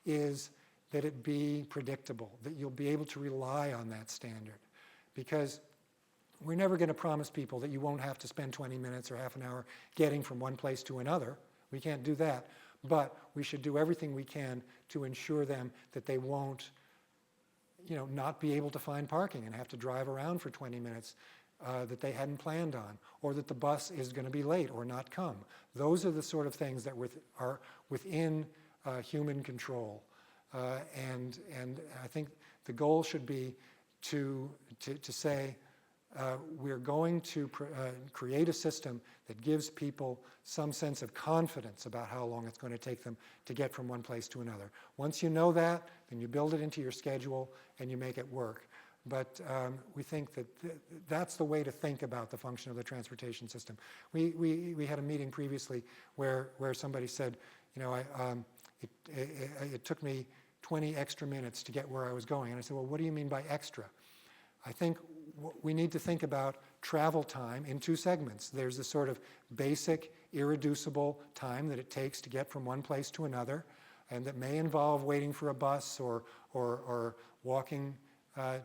[SPEAKER 2] is that it be predictable, that you'll be able to rely on that standard. Because we're never going to promise people that you won't have to spend 20 minutes or half an hour getting from one place to another. We can't do that. But we should do everything we can to ensure them that they won't, not be able to find parking and have to drive around for 20 minutes that they hadn't planned on, or that the bus is going to be late or not come. Those are the sort of things that are within human control. And I think the goal should be to say, we're going to create a system that gives people some sense of confidence about how long it's going to take them to get from one place to another. Once you know that, then you build it into your schedule and you make it work. But we think that that's the way to think about the function of the transportation system. We had a meeting previously where somebody said, it took me 20 extra minutes to get where I was going. And I said, well, what do you mean by extra? I think we need to think about travel time in two segments. There's the sort of basic, irreducible time that it takes to get from one place to another, and that may involve waiting for a bus or walking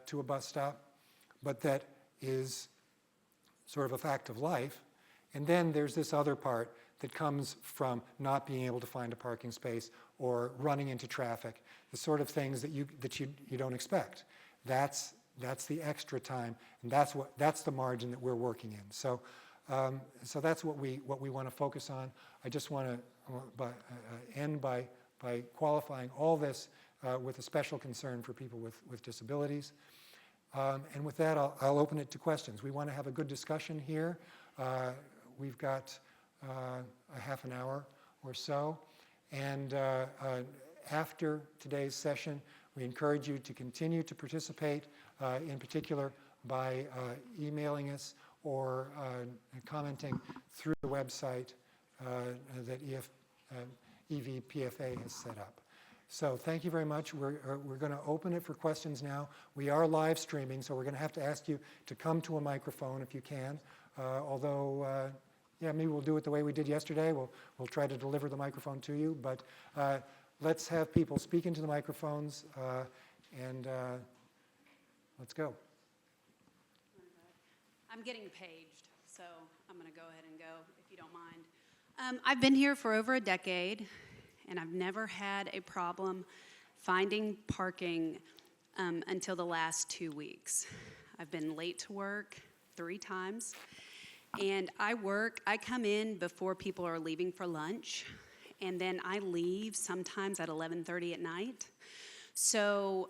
[SPEAKER 2] to a bus stop, but that is sort of a fact of life. And then there's this other part that comes from not being able to find a parking space or running into traffic, the sort of things that you don't expect. That's the extra time, and that's the margin that we're working in. So that's what we want to focus on. I just want to end by qualifying all this with a special concern for people with disabilities. And with that, I'll open it to questions. We want to have a good discussion here. We've got a half an hour or so, and after today's session, we encourage you to continue to participate, in particular by emailing us or commenting through the website that EVPFA has set up. So thank you very much. We're going to open it for questions now. We are live streaming, so we're going to have to ask you to come to a microphone if you can. Although, maybe we'll do it the way we did yesterday. We'll try to deliver the microphone to you. But let's have people speak into the microphones, and let's go.
[SPEAKER 3] I'm getting paged, so I'm going to go ahead and go, if you don't mind. I've been here for over a decade, and I've never had a problem finding parking until the last 2 weeks. I've been late to work 3 times, and I come in before people are leaving for lunch, and then I leave sometimes at 11:30 at night. So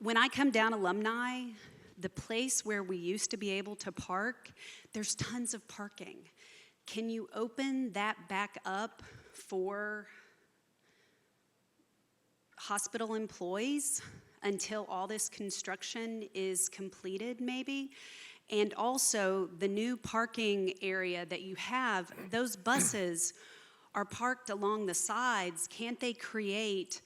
[SPEAKER 3] when I come down Alumni, the place where we used to be able to park, there's tons of parking. Can you open that back up for hospital employees until all this construction is completed, maybe? And also, the new parking area that you have, those buses are parked along the sides. Can't they create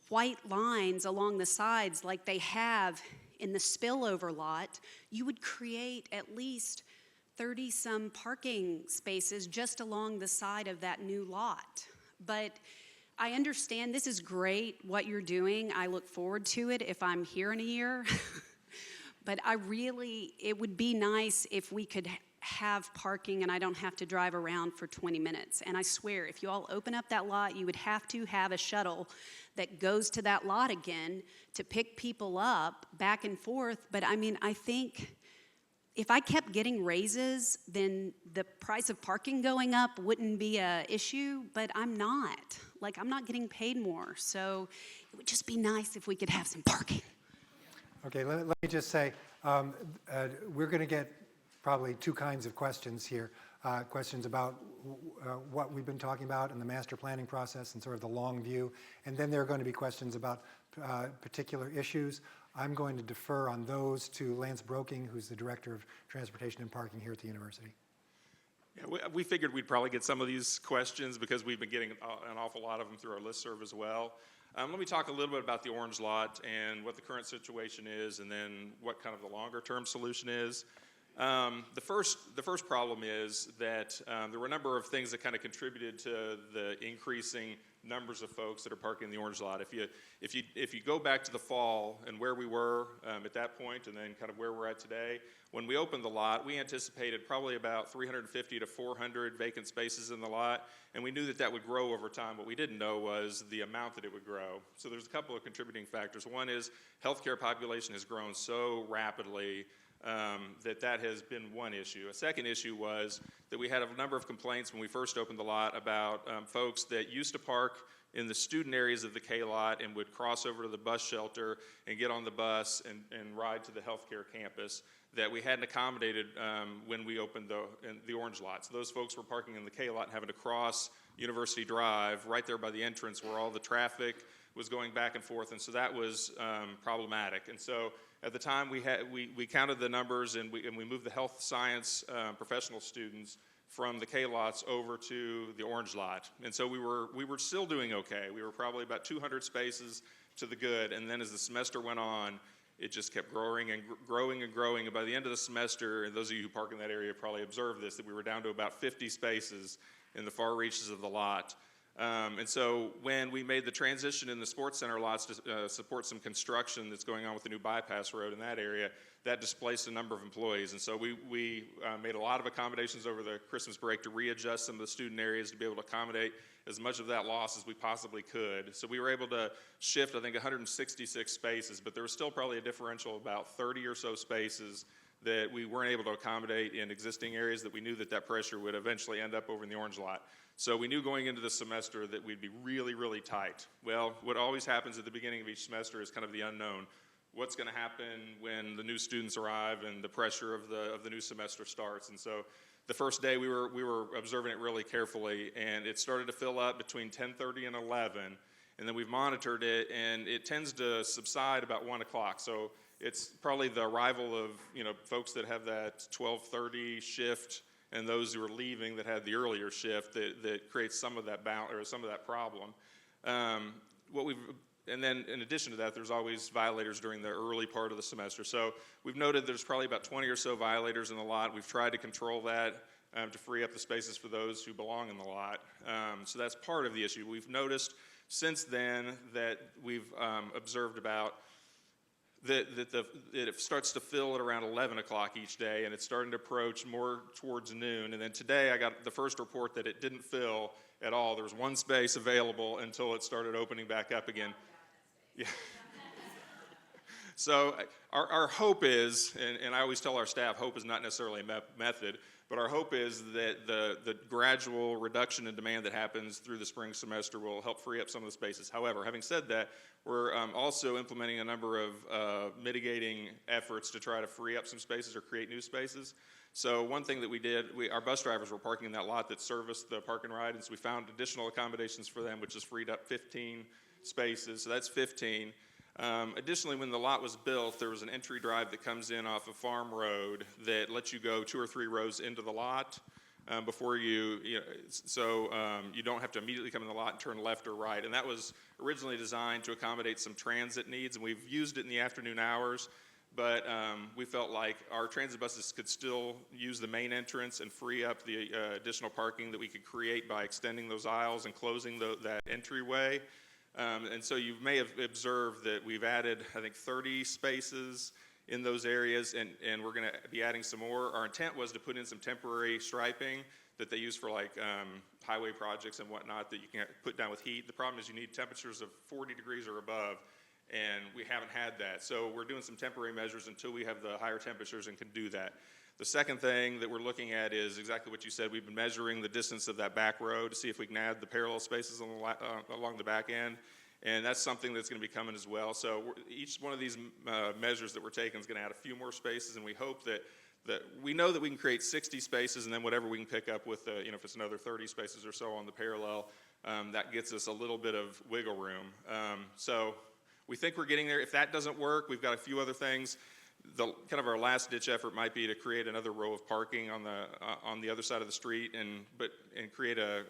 [SPEAKER 3] white lines along the sides like they have in the spillover lot? You would create at least 30-some parking spaces just along the side of that new lot. But I understand this is great, what you're doing. I look forward to it if I'm here in a year. But it would be nice if we could have parking and I don't have to drive around for 20 minutes. And I swear, if you all open up that lot, you would have to have a shuttle that goes to that lot again to pick people up back and forth. But I mean, I think if I kept getting raises, then the price of parking going up wouldn't be an issue, but I'm not. Like, I'm not getting paid more. So it would just be nice if we could have some parking.
[SPEAKER 2] Okay, let me just say, we're going to get probably 2 kinds of questions here. Questions about what we've been talking about in the master planning process and sort of the long view. And then there are going to be questions about particular issues. I'm going to defer on those to Lance Broking, who's the Director of Transportation and Parking here at the university.
[SPEAKER 4] Yeah, we figured we'd probably get some of these questions because we've been getting an awful lot of them through our listserv as well. Let me talk a little bit about the orange lot and what the current situation is, and then what kind of the longer-term solution is. The first problem is that there were a number of things that kind of contributed to the increasing numbers of folks that are parking in the orange lot. If you go back to the fall and where we were at that point, and then kind of where we're at today, when we opened the lot, we anticipated probably about 350 to 400 vacant spaces in the lot, and we knew that that would grow over time. What we didn't know was the amount that it would grow. So there's a couple of contributing factors. One is healthcare population has grown so rapidly that has been one issue. A second issue was that we had a number of complaints when we first opened the lot about folks that used to park in the student areas of the K lot and would cross over to the bus shelter and get on the bus and ride to the healthcare campus that we hadn't accommodated when we opened the orange lot. So those folks were parking in the K lot and having to cross University Drive right there by the entrance where all the traffic was going back and forth, and so that was problematic. And so at the time we counted the numbers and we moved the health science professional students from the K lots over to the orange lot. And so we were still doing okay. We were probably about 200 spaces to the good, and then as the semester went on, it just kept growing and growing and growing. And by the end of the semester, and those of you who park in that area probably observed this, that we were down to about 50 spaces in the far reaches of the lot. And so when we made the transition in the sports center lots to support some construction that's going on with the new bypass road in that area, that displaced a number of employees. And so we made a lot of accommodations over the Christmas break to readjust some of the student areas to be able to accommodate as much of that loss as we possibly could. So we were able to shift, I think, 166 spaces, but there was still probably a differential of about 30 or so spaces that we weren't able to accommodate in existing areas that we knew that pressure would eventually end up over in the orange lot. So we knew going into the semester that we'd be really, really tight. Well, what always happens at the beginning of each semester is kind of the unknown. What's going to happen when the new students arrive and the pressure of the new semester starts? And so the first day we were observing it really carefully, and it started to fill up between 10:30 and 11. And then we've monitored it, and it tends to subside about 1 o'clock. So it's probably the arrival of folks that have that 12:30 shift and those who are leaving that had the earlier shift that creates some of that some of that problem. And then in addition to that, there's always violators during the early part of the semester. So we've noted there's probably about 20 or so violators in the lot. We've tried to control that to free up the spaces for those who belong in the lot. So that's part of the issue. We've noticed since then that we've observed about that it starts to fill at around 11 o'clock each day, and it's starting to approach more towards noon. And then today I got the first report that it didn't fill at all. There was one space available until it started opening back up again. Yeah. So our hope is, and I always tell our staff, hope is not necessarily a method, but our hope is that the gradual reduction in demand that happens through the spring semester will help free up some of the spaces. However, having said that, we're also implementing a number of mitigating efforts to try to free up some spaces or create new spaces. So one thing that we did, our bus drivers were parking in that lot that serviced the park and ride, and so we found additional accommodations for them, which has freed up 15 spaces, so that's 15. Additionally, when the lot was built, there was an entry drive that comes in off of Farm Road that lets you go 2 or 3 rows into the lot before you don't have to immediately come in the lot and turn left or right. And that was originally designed to accommodate some transit needs, and we've used it in the afternoon hours, but we felt like our transit buses could still use the main entrance and free up the additional parking that we could create by extending those aisles and closing that entryway. And so you may have observed that we've added, I think, 30 spaces in those areas, and we're going to be adding some more. Our intent was to put in some temporary striping that they use for like highway projects and whatnot that you can put down with heat. The problem is you need temperatures of 40 degrees or above, and we haven't had that. So we're doing some temporary measures until we have the higher temperatures and can do that. The second thing that we're looking at is exactly what you said. We've been measuring the distance of that back row to see if we can add the parallel spaces on along the back end, and that's something that's going to be coming as well. So each one of these measures that we're taking is going to add a few more spaces, and we hope that we know that we can create 60 spaces, and then whatever we can pick up with, if it's another 30 spaces or so on the parallel, that gets us a little bit of wiggle room. So we think we're getting there. If that doesn't work, we've got a few other things. Kind of our last ditch effort might be to create another row of parking on the other side of the street and create a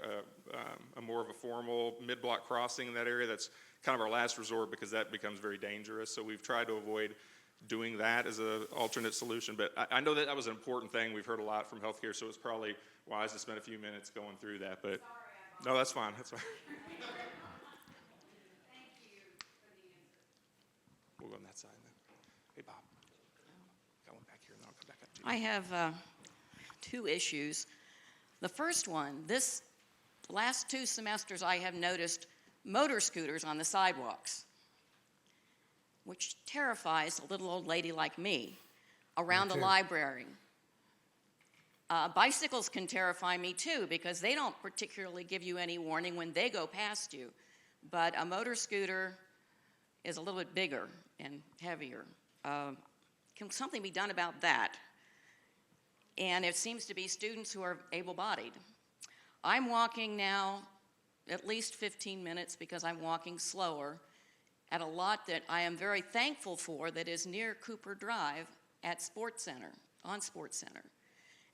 [SPEAKER 4] more of a formal mid-block crossing in that area. That's kind of our last resort because that becomes very dangerous. So we've tried to avoid doing that as an alternate solution. But I know that was an important thing. We've heard a lot from healthcare, so it's probably wise to spend a few minutes going through that. But no, that's fine. That's fine.
[SPEAKER 3] Thank you for the answer.
[SPEAKER 4] We'll go on that side then. Hey, Bob. Got one back here, and then I'll come back up to you.
[SPEAKER 5] I have 2 issues. The first one, this last 2 semesters I have noticed motor scooters on the sidewalks, which terrifies a little old lady like me around the library. Bicycles can terrify me too because they don't particularly give you any warning when they go past you, but a motor scooter is a little bit bigger and heavier. Can something be done about that? And it seems to be students who are able-bodied. I'm walking now at least 15 minutes because I'm walking slower at a lot that I am very thankful for that is near Cooper Drive at Sports Center, on Sports Center.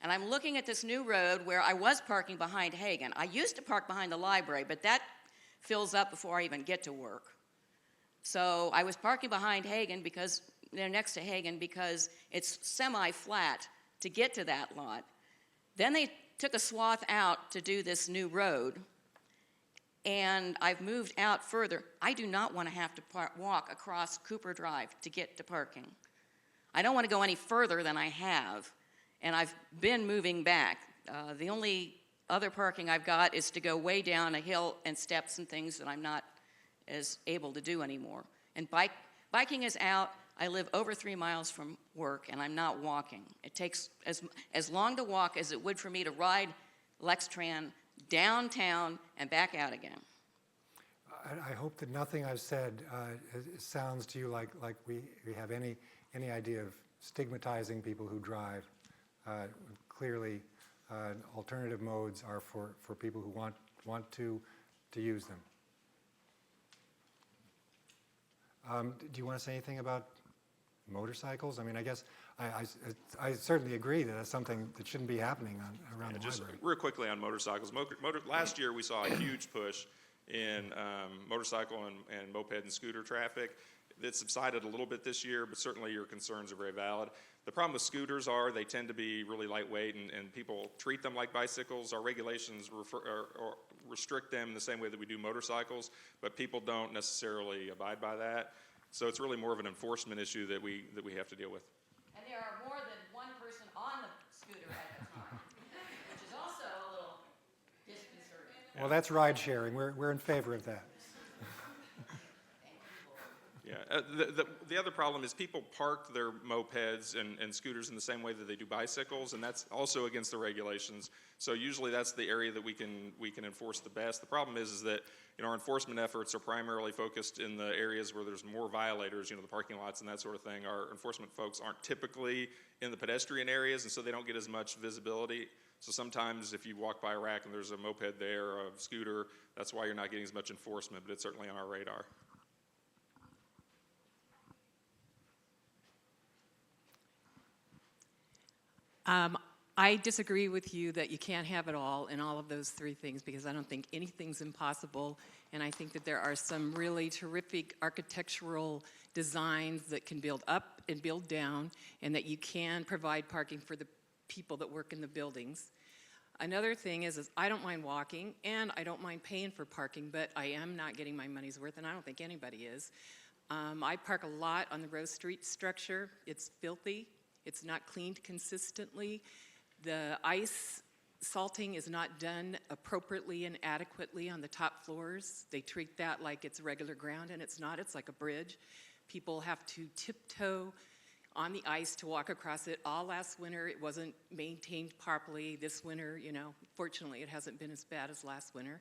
[SPEAKER 5] And I'm looking at this new road where I was parking behind Hagen. I used to park behind the library, but that fills up before I even get to work. So I was parking behind Hagen because they're next to Hagen because it's semi-flat to get to that lot. Then they took a swath out to do this new road, and I've moved out further. I do not want to have to walk across Cooper Drive to get to parking. I don't want to go any further than I have, and I've been moving back. The only other parking I've got is to go way down a hill and steps and things that I'm not as able to do anymore. And biking is out. I live over 3 miles from work, and I'm not walking. It takes as long to walk as it would for me to ride Letran downtown and back out again.
[SPEAKER 2] I hope that nothing I've said sounds to you like we have any idea of stigmatizing people who drive. Clearly, alternative modes are for people who want to use them. Do you want to say anything about motorcycles? I mean, I guess I certainly agree that that's something that shouldn't be happening around the
[SPEAKER 4] Just
[SPEAKER 2] library.
[SPEAKER 4] real quickly on motorcycles. Last year we saw a huge push in motorcycle and moped and scooter traffic. It subsided a little bit this year, but certainly your concerns are very valid. The problem with scooters are they tend to be really lightweight, and people treat them like bicycles. Our regulations restrict them in the same way that we do motorcycles, but people don't necessarily abide by that. So it's really more of an enforcement issue that we have to deal with.
[SPEAKER 5] And there are more than one person on the scooter at a time, which is also a little disconcerting.
[SPEAKER 2] Well, that's ride sharing. We're in favor of that.
[SPEAKER 4] Yeah, the other problem is people park their mopeds and scooters in the same way that they do bicycles, and that's also against the regulations. So usually that's the area that we can enforce the best. The problem is that our enforcement efforts are primarily focused in the areas where there's more violators, the parking lots and that sort of thing. Our enforcement folks aren't typically in the pedestrian areas, and so they don't get as much visibility. So sometimes if you walk by a rack and there's a moped there or a scooter, that's why you're not getting as much enforcement, but it's certainly on our radar.
[SPEAKER 6] I disagree with you that you can't have it all in all of those three things, because I don't think anything's impossible, and I think that there are some really terrific architectural designs that can build up and build down, and that you can provide parking for the people that work in the buildings. Another thing is I don't mind walking, and I don't mind paying for parking, but I am not getting my money's worth, and I don't think anybody is. I park a lot on the Rose Street structure. It's filthy. It's not cleaned consistently. The ice salting is not done appropriately and adequately on the top floors. They treat that like it's regular ground, and it's not. It's like a bridge. People have to tiptoe on the ice to walk across it. All last winter, it wasn't maintained properly. This winter, fortunately, it hasn't been as bad as last winter.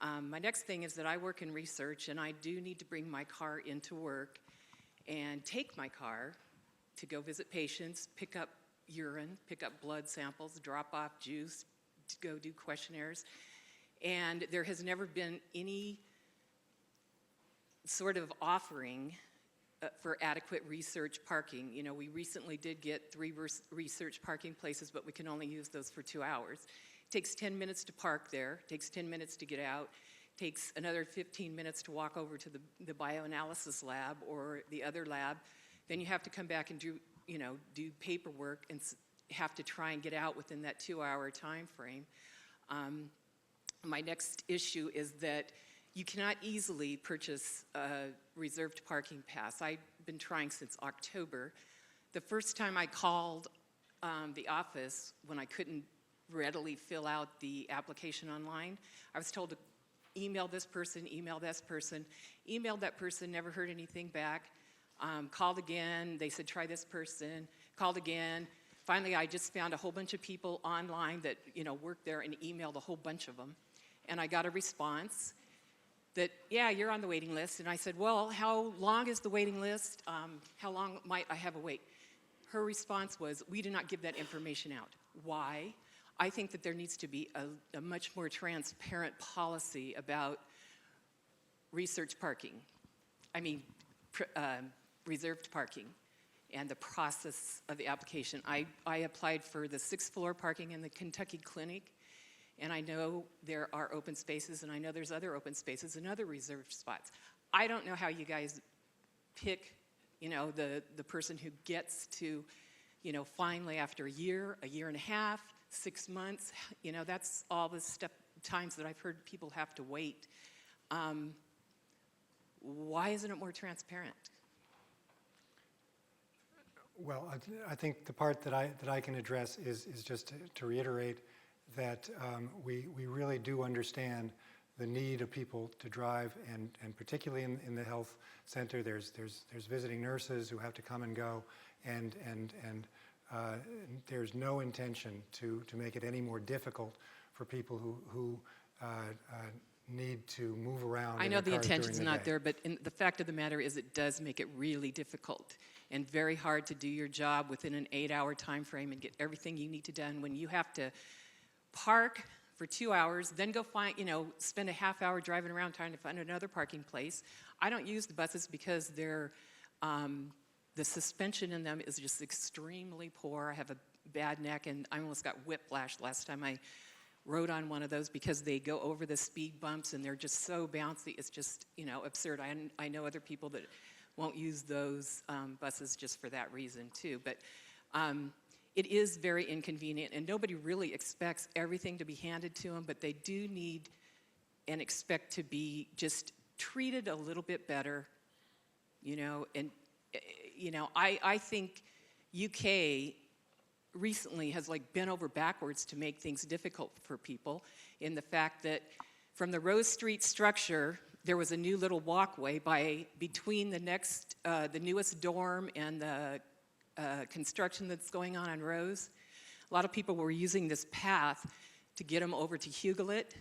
[SPEAKER 6] My next thing is that I work in research, and I do need to bring my car into work and take my car to go visit patients, pick up urine, pick up blood samples, drop off juice, to go do questionnaires. And there has never been any sort of offering for adequate research parking. We recently did get 3 research parking places, but we can only use those for 2 hours. It takes 10 minutes to park there, it takes 10 minutes to get out, it takes another 15 minutes to walk over to the bioanalysis lab or the other lab. Then you have to come back and do paperwork and have to try and get out within that 2-hour time frame. My next issue is that you cannot easily purchase a reserved parking pass. I've been trying since October. The first time I called the office when I couldn't readily fill out the application online, I was told to email this person, email this person, emailed that person, never heard anything back. Called again, they said try this person, called again. Finally, I just found a whole bunch of people online that work there and emailed a whole bunch of them. And I got a response that, yeah, you're on the waiting list. And I said, well, how long is the waiting list? How long might I have a wait? Her response was, we do not give that information out. Why? I think that there needs to be a much more transparent policy about research parking. Reserved parking and the process of the application. I applied for the 6th floor parking in the Kentucky Clinic, and I know there are open spaces, and I know there's other open spaces and other reserved spots. I don't know how you guys pick, the person who gets to, finally after a year and a half, 6 months, that's all the times that I've heard people have to wait. Why isn't it more transparent?
[SPEAKER 2] Well, I think the part that I can address is just to reiterate that we really do understand the need of people to drive, and particularly in the health center, there's visiting nurses who have to come and go, and there's no intention to make it any more difficult for people who need to move around.
[SPEAKER 6] I know the intention's not
[SPEAKER 2] there,
[SPEAKER 6] there, but the fact of the matter is it does make it really difficult and very hard to do your job within an 8-hour time frame and get everything you need to done when you have to park for 2 hours, then go find, spend a half hour driving around trying to find another parking place. I don't use the buses because they're, the suspension in them is just extremely poor. I have a bad neck, and I almost got whiplash last time I rode on one of those because they go over the speed bumps and they're just so bouncy. It's just, absurd. I know other people that won't use those buses just for that reason too. But it is very inconvenient, and nobody really expects everything to be handed to them, but they do need and expect to be just treated a little bit better you know, and, you know, I think UK recently has like bent over backwards to make things difficult for people in the fact that from the Rose Street structure, there was a new little walkway between the newest dorm and the construction that's going on Rose. A lot of people were using this path to get them over to Huguelit,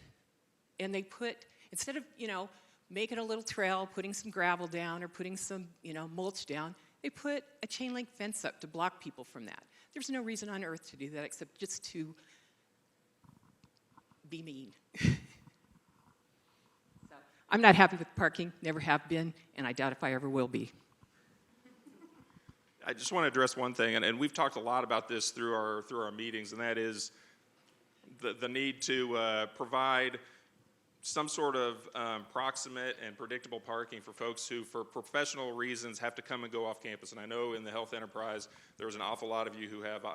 [SPEAKER 6] and they put, instead of, you know, making a little trail, putting some gravel down or putting some, you know, mulch down, they put a chain link fence up to block people from that. There's no reason on earth to do that except just to be mean. So, I'm not happy with parking, never have been, and I doubt if I ever will be.
[SPEAKER 4] I just want to address one thing, and we've talked a lot about this through our meetings, and that is the need to provide some sort of proximate and predictable parking for folks who, for professional reasons, have to come and go off campus. And I know in the health enterprise, there's an awful lot of you who have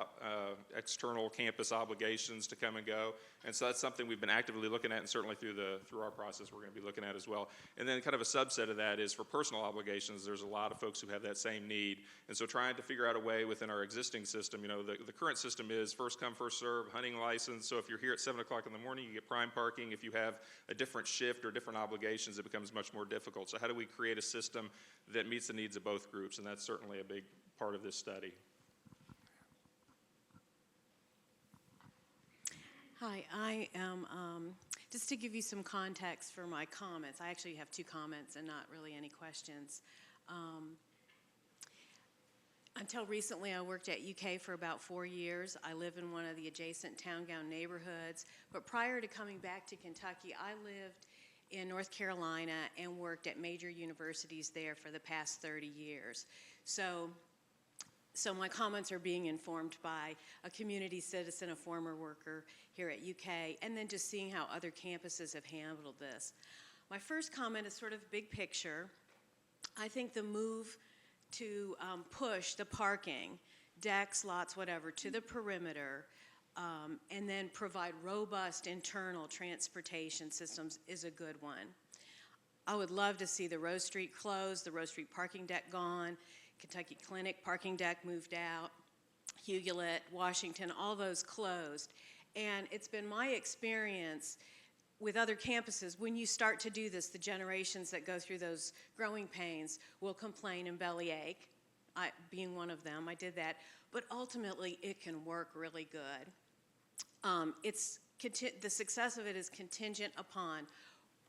[SPEAKER 4] external campus obligations to come and go. And so that's something we've been actively looking at, and certainly through our process we're going to be looking at as well. And then kind of a subset of that is for personal obligations. There's a lot of folks who have that same need. And so trying to figure out a way within our existing system, you know, the current system is first come, first serve, hunting license. So if you're here at 7 o'clock in the morning, you get prime parking. If you have a different shift or different obligations, it becomes much more difficult. So how do we create a system that meets the needs of both groups? And that's certainly a big part of this study.
[SPEAKER 7] Hi, I am, just to give you some context for my comments, I actually have 2 comments and not really any questions. Until recently, I worked at UK for about 4 years. I live in one of the adjacent town-gown neighborhoods. But prior to coming back to Kentucky, I lived in North Carolina and worked at major universities there for the past 30 years. So my comments are being informed by a community citizen, a former worker here at UK, and then just seeing how other campuses have handled this. My first comment is sort of big picture. I think the move to push the parking, decks, lots, whatever, to the perimeter, and then provide robust internal transportation systems is a good one. I would love to see the Rose Street closed, the Rose Street parking deck gone, Kentucky Clinic parking deck moved out, Huguelit, Washington, all those closed. And it's been my experience with other campuses, when you start to do this, the generations that go through those growing pains will complain and bellyache. Being one of them, I did that. But ultimately, it can work really good. The success of it is contingent upon,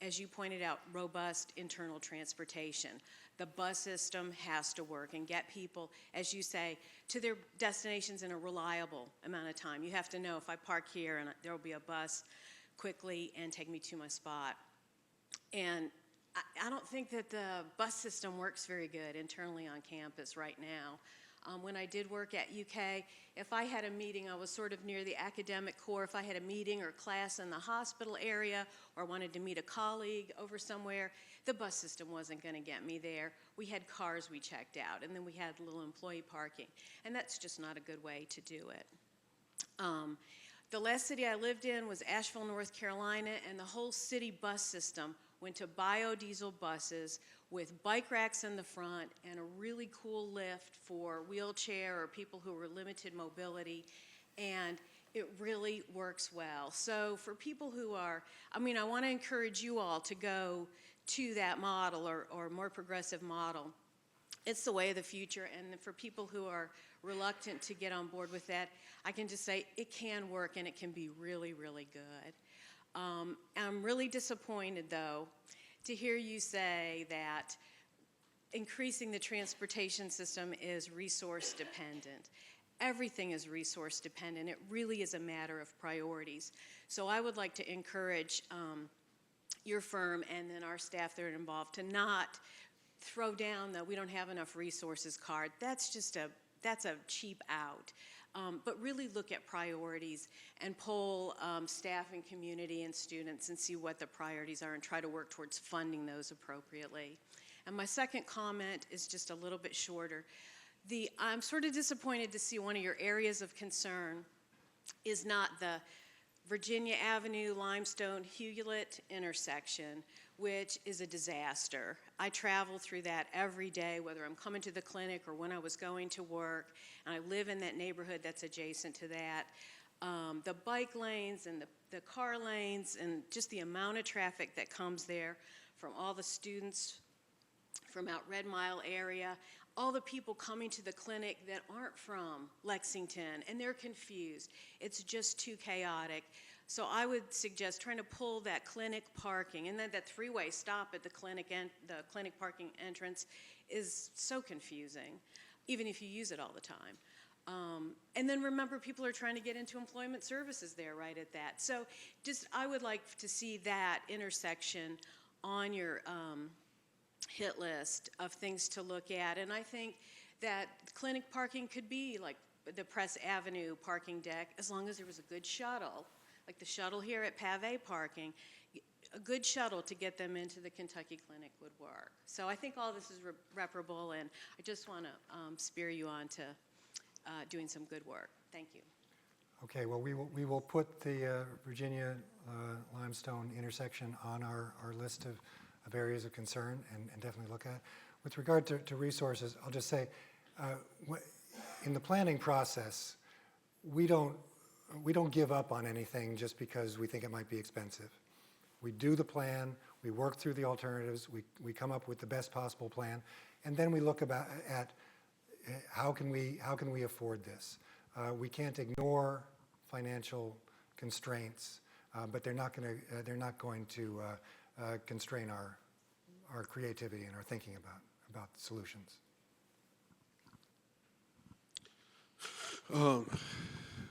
[SPEAKER 7] as you pointed out, robust internal transportation. The bus system has to work and get people, as you say, to their destinations in a reliable amount of time. You have to know if I park here and there will be a bus quickly and take me to my spot. And I don't think that the bus system works very good internally on campus right now. When I did work at UK, if I had a meeting, I was sort of near the academic core. If I had a meeting or class in the hospital area or wanted to meet a colleague over somewhere, the bus system wasn't going to get me there. We had cars we checked out, and then we had little employee parking, and that's just not a good way to do it. The last city I lived in was Asheville, North Carolina, and the whole city bus system went to biodiesel buses with bike racks in the front and a really cool lift for wheelchair or people who were limited mobility, and it really works well. So for people who are, I want to encourage you all to go to that model or more progressive model. It's the way of the future, and for people who are reluctant to get on board with that, I can just say it can work and it can be really, really good. I'm really disappointed, though, to hear you say that increasing the transportation system is resource dependent. Everything is resource dependent. It really is a matter of priorities. So I would like to encourage your firm and then our staff that are involved to not throw down the "we don't have enough resources" card. That's a cheap out. But really look at priorities and poll staff and community and students and see what the priorities are and try to work towards funding those appropriately. And my second comment is just a little bit shorter. I'm sort of disappointed to see one of your areas of concern is not the Virginia Avenue, Limestone, Huguelit intersection, which is a disaster. I travel through that every day, whether I'm coming to the clinic or when I was going to work, and I live in that neighborhood that's adjacent to that. The bike lanes and the car lanes and just the amount of traffic that comes there from all the students from out Red Mile area, all the people coming to the clinic that aren't from Lexington, and they're confused. It's just too chaotic. So I would suggest trying to pull that clinic parking, and then that three-way stop at the clinic parking entrance is so confusing, even if you use it all the time. And then remember, people are trying to get into employment services there right at that. So just, I would like to see that intersection on your hit list of things to look at. And I think that clinic parking could be like the Press Avenue parking deck, as long as there was a good shuttle, like the shuttle here at Pavé Parking. A good shuttle to get them into the Kentucky Clinic would work. So I think all this is reparable, and I just want to spur you on to doing some good work. Thank you.
[SPEAKER 2] Okay, well, we will put the Virginia limestone intersection on our list of areas of concern and definitely look at. With regard to resources, I'll just say, in the planning process, we don't give up on anything just because we think it might be expensive. We do the plan, we work through the alternatives, we come up with the best possible plan, and then we look at how can we afford this. We can't ignore financial constraints, but they're not going to constrain our creativity and our thinking about solutions.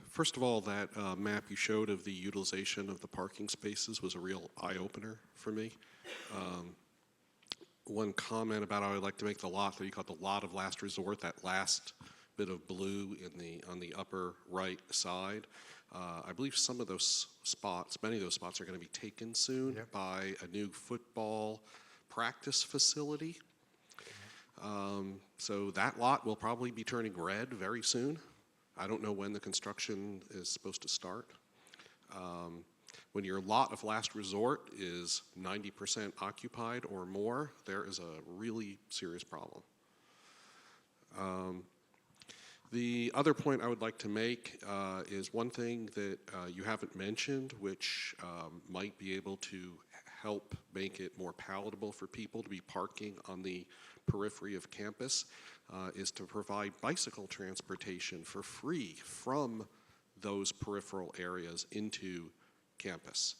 [SPEAKER 8] First of all, that map you showed of the utilization of the parking spaces was a real eye-opener for me. One comment about how I like to make the lot that you call the lot of last resort, that last bit of blue on the upper right side. I believe some of those spots, many of those spots are going to be taken soon by a new football practice facility. So that lot will probably be turning red very soon. I don't know when the construction is supposed to start. When your lot of last resort is 90% occupied or more, there is a really serious problem. The other point I would like to make is one thing that you haven't mentioned, which might be able to help make it more palatable for people to be parking on the periphery of campus, is to provide bicycle transportation for free from those peripheral areas into campus,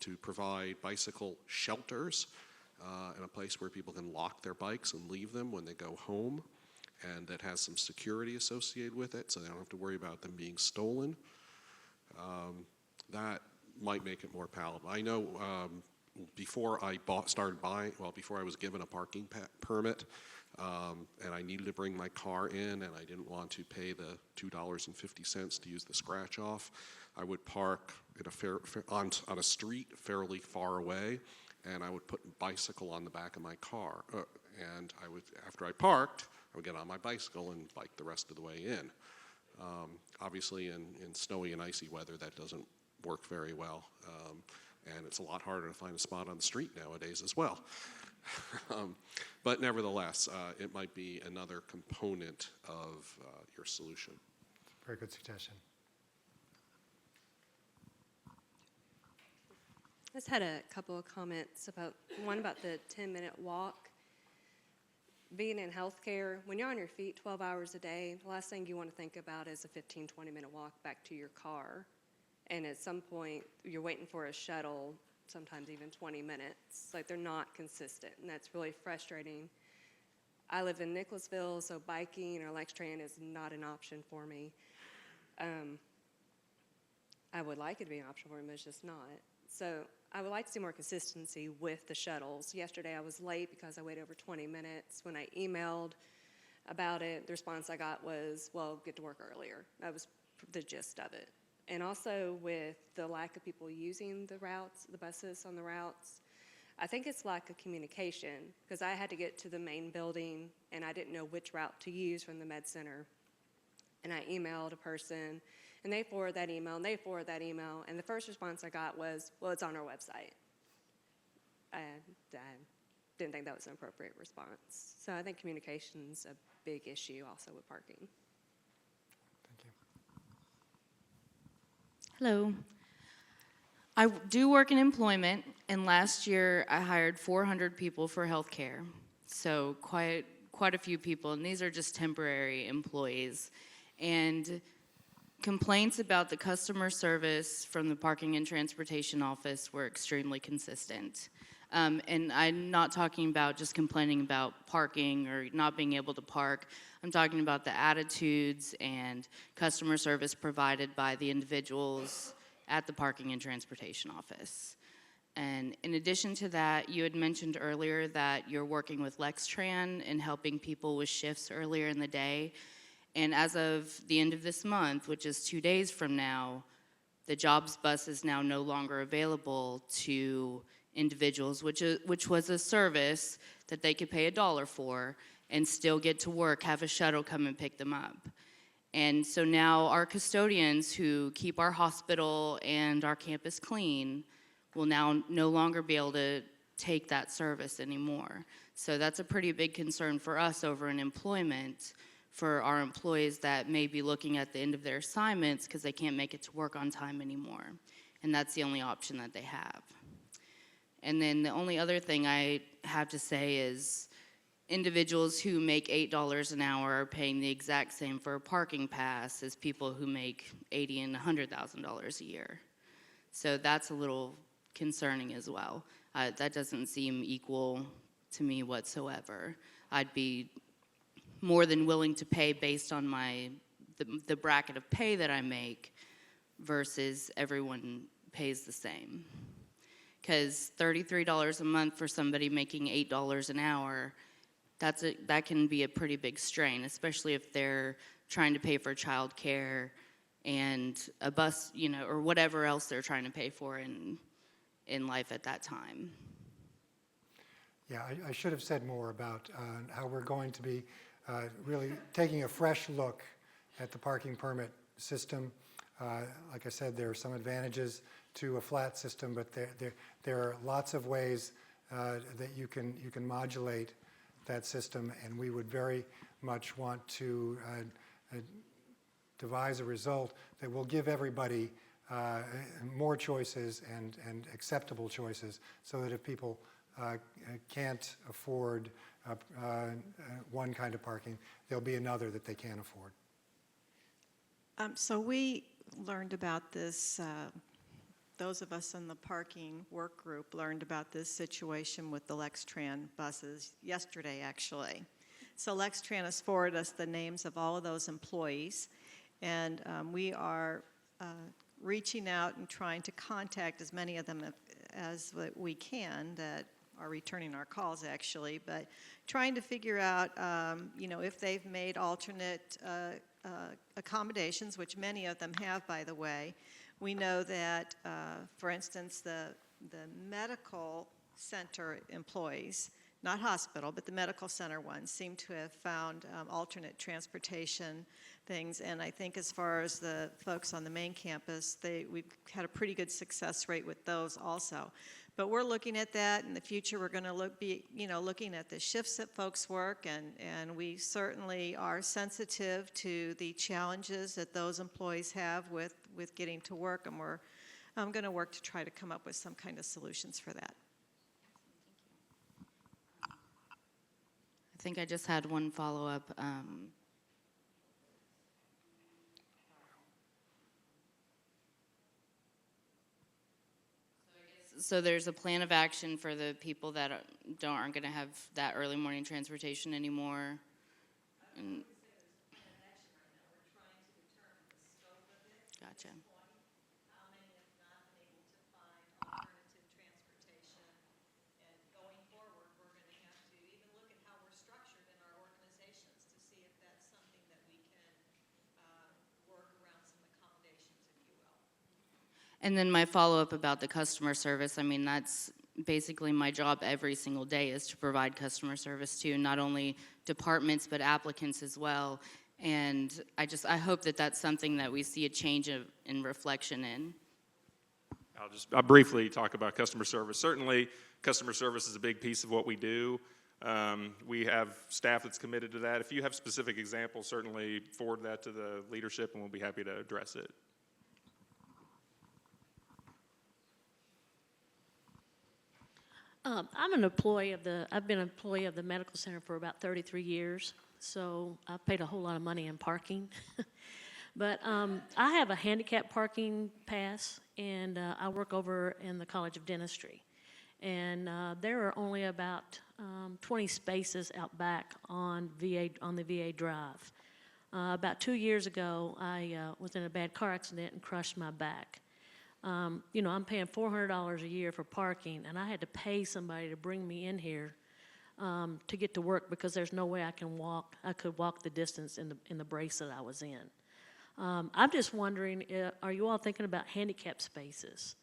[SPEAKER 8] to provide bicycle shelters and a place where people can lock their bikes and leave them when they go home, and that has some security associated with it, so they don't have to worry about them being stolen. That might make it more palatable. I know before I before I was given a parking permit, and I needed to bring my car in, and I didn't want to pay the $2.50 to use the scratch off, I would park at on a street fairly far away, and I would put a bicycle on the back of my car. And after I parked, I would get on my bicycle and bike the rest of the way in. Obviously, in snowy and icy weather, that doesn't work very well. And it's a lot harder to find a spot on the street nowadays as well. But nevertheless, it might be another component of your solution.
[SPEAKER 2] Very good suggestion.
[SPEAKER 9] I just had a couple of comments one about the 10-minute walk. Being in healthcare, when you're on your feet 12 hours a day, the last thing you want to think about is a 15, 20-minute walk back to your car. And at some point, you're waiting for a shuttle, sometimes even 20 minutes. Like, they're not consistent, and that's really frustrating. I live in Nicholasville, so biking or Letran is not an option for me. I would like it to be an option for me, but it's just not. So I would like to see more consistency with the shuttles. Yesterday I was late because I waited over 20 minutes. When I emailed about it, the response I got was, well, get to work earlier. That was the gist of it. And also with the lack of people using the routes, the buses on the routes, I think it's lack of communication, because I had to get to the main building and I didn't know which route to use from the med center. And I emailed a person, and they forwarded that email, and they forwarded that email, and the first response I got was, well, it's on our website. I didn't think that was an appropriate response. So I think communication's a big issue also with parking.
[SPEAKER 2] Thank you.
[SPEAKER 10] Hello. I do work in employment, and last year I hired 400 people for healthcare. So quite a few people, and these are just temporary employees. And complaints about the customer service from the Parking and Transportation Office were extremely consistent. And I'm not talking about just complaining about parking or not being able to park. I'm talking about the attitudes and customer service provided by the individuals at the Parking and Transportation Office. And in addition to that, you had mentioned earlier that you're working with Letran and helping people with shifts earlier in the day. And as of the end of this month, which is 2 days from now, the jobs bus is now no longer available to individuals, which was a service that they could pay $1 for and still get to work, have a shuttle come and pick them up. And so now our custodians who keep our hospital and our campus clean will now no longer be able to take that service anymore. So that's a pretty big concern for us over in employment for our employees that may be looking at the end of their assignments because they can't make it to work on time anymore. And that's the only option that they have. And then the only other thing I have to say is individuals who make $8 an hour are paying the exact same for a parking pass as people who make $80,000 and $100,000 a year. So that's a little concerning as well. That doesn't seem equal to me whatsoever. I'd be more than willing to pay based on the bracket of pay that I make versus everyone pays the same. Because $33 a month for somebody making $8 an hour, that can be a pretty big strain, especially if they're trying to pay for childcare and a bus, or whatever else they're trying to pay for in life at that time.
[SPEAKER 2] Yeah, I should have said more about how we're going to be really taking a fresh look at the parking permit system. Like I said, there are some advantages to a flat system, but there are lots of ways that you can modulate that system, and we would very much want to devise a result that will give everybody more choices and acceptable choices, so that if people can't afford one kind of parking, there'll be another that they can afford.
[SPEAKER 11] So we learned about this, those of us in the parking work group learned about this situation with the Letran buses yesterday, actually. So Letran has forwarded us the names of all of those employees, and we are reaching out and trying to contact as many of them as we can that are returning our calls, actually, but trying to figure out, if they've made alternate accommodations, which many of them have, by the way. We know that, for instance, the medical center employees, not hospital, but the medical center ones, seem to have found alternate transportation things. And I think as far as the folks on the main campus, we've had a pretty good success rate with those also. But we're looking at that in the future. We're going to looking at the shifts that folks work, and we certainly are sensitive to the challenges that those employees have with getting to work, and we're going to work to try to come up with some kind of solutions for that.
[SPEAKER 10] I think I just had one follow-up. So there's a plan of action for the people that aren't going to have that early morning transportation anymore. And gotcha.
[SPEAKER 11] How many have not been able to find alternative transportation? And going forward, we're going to have to even look at how we're structured in our organizations to see if that's something that we can work around some accommodations, if you will.
[SPEAKER 10] And then my follow-up about the customer service, that's basically my job every single day, is to provide customer service to not only departments but applicants as well. And I hope that that's something that we see a change in reflection in.
[SPEAKER 4] I'll briefly talk about customer service. Certainly, customer service is a big piece of what we do. We have staff that's committed to that. If you have specific examples, certainly forward that to the leadership, and we'll be happy to address it.
[SPEAKER 12] I've been an employee of the medical center for about 33 years, so I've paid a whole lot of money in parking. But I have a handicap parking pass, and I work over in the College of Dentistry. And there are only about 20 spaces out back on the VA drive. About 2 years ago, I was in a bad car accident and crushed my back. I'm paying $400 a year for parking, and I had to pay somebody to bring me in here to get to work because there's no way I could walk the distance in the brace that I was in. I'm just wondering, are you all thinking about handicap spaces?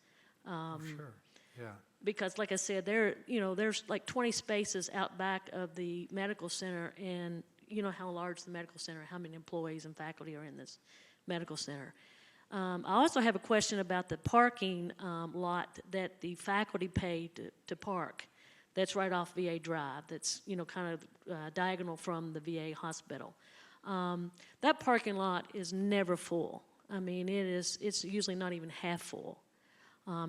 [SPEAKER 2] Sure, yeah.
[SPEAKER 12] Because like I said, there's like 20 spaces out back of the medical center, and you know how large the medical center, how many employees and faculty are in this medical center. I also have a question about the parking lot that the faculty pay to park. That's right off VA Drive. That's kind of diagonal from the VA hospital. That parking lot is never full. I mean, it's usually not even half full.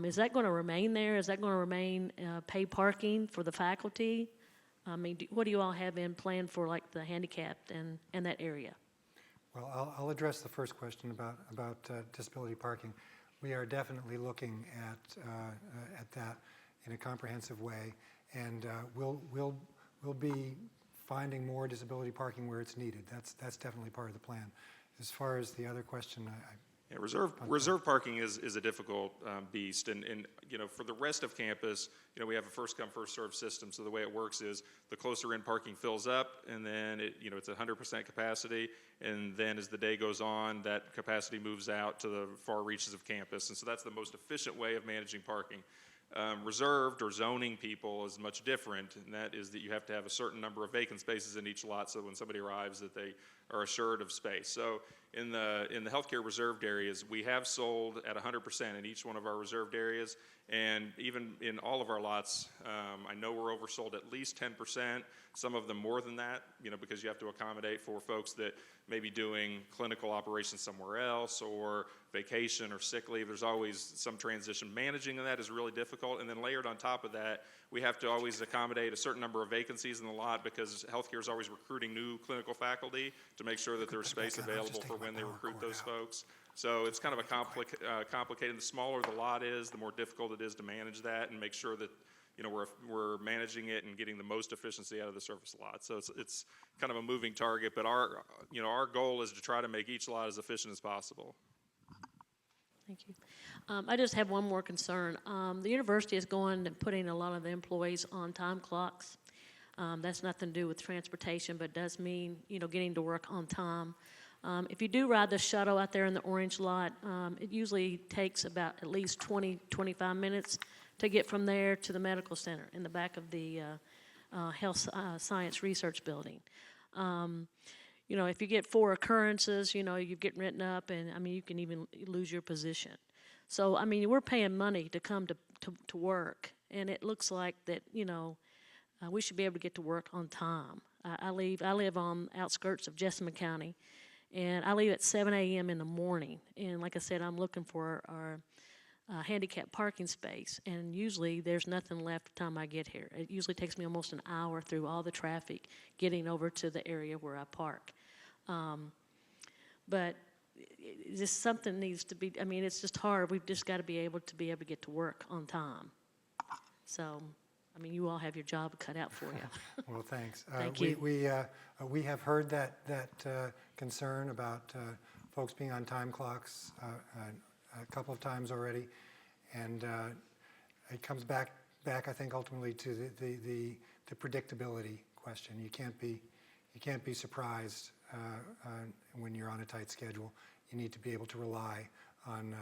[SPEAKER 12] Is that going to remain there? Is that going to remain paid parking for the faculty? I mean, what do you all have in plan for like the handicapped and that area?
[SPEAKER 2] Well, I'll address the first question about disability parking. We are definitely looking at that in a comprehensive way, and we'll be finding more disability parking where it's needed. That's definitely part of the plan. As far as the other question,
[SPEAKER 4] Yeah, reserve parking is a difficult beast, and for the rest of campus, we have a first come first served system. So the way it works is the closer in parking fills up, and then it's 100% capacity, and then as the day goes on, that capacity moves out to the far reaches of campus, and so that's the most efficient way of managing parking. Reserved or zoning people is much different, and that is that you have to have a certain number of vacant spaces in each lot so when somebody arrives that they are assured of space. So in the healthcare reserved areas, we have sold at 100% in each one of our reserved areas, and even in all of our lots, I know we're oversold at least 10%, some of them more than that, because you have to accommodate for folks that may be doing clinical operations somewhere else or vacation or sick leave. There's always some transition. Managing that is really difficult, and then layered on top of that, we have to always accommodate a certain number of vacancies in the lot because healthcare is always recruiting new clinical faculty to make sure that there's space available for when they recruit those folks. So it's kind of a complicated. The smaller the lot is, the more difficult it is to manage that and make sure that we're managing it and getting the most efficiency out of the surface lot. So it's kind of a moving target, but our goal is to try to make each lot as efficient as possible.
[SPEAKER 12] Thank you. I just have one more concern. The university is going and putting a lot of the employees on time clocks. That's nothing to do with transportation, but does mean, getting to work on time. If you do ride the shuttle out there in the orange lot, it usually takes about at least 20, 25 minutes to get from there to the medical center in the back of the health science research building. If you get 4 occurrences, you get written up, and you can even lose your position. So we're paying money to come to work, and it looks like that we should be able to get to work on time. I live on outskirts of Jessamine County, and I leave at 7 a.m. in the morning. And like I said, I'm looking for our handicap parking space, and usually there's nothing left by the time I get here. It usually takes me almost an hour through all the traffic getting over to the area where I park. But just something needs to be, it's just hard. We've just got to be able to get to work on time. So, you all have your job cut out for you.
[SPEAKER 2] well, thanks.
[SPEAKER 12] Thank you.
[SPEAKER 2] We have heard that concern about folks being on time clocks a couple of times already, and it comes back I think ultimately to the predictability question. You can't be surprised when you're on a tight schedule. You need to be able to rely on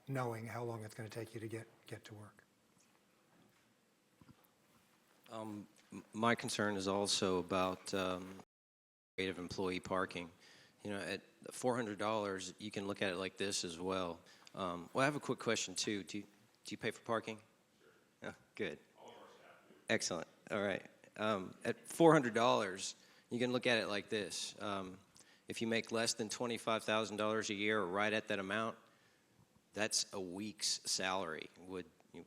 [SPEAKER 2] knowing how long it's going to take you to get to work.
[SPEAKER 13] My concern is also about rate of employee parking. At $400, you can look at it like this as well. Well, I have a quick question too. Do you pay for parking? Oh, good. Excellent. All right. At $400, you can look at it like this. If you make less than $25,000 a year, or right at that amount, that's a week's salary. Would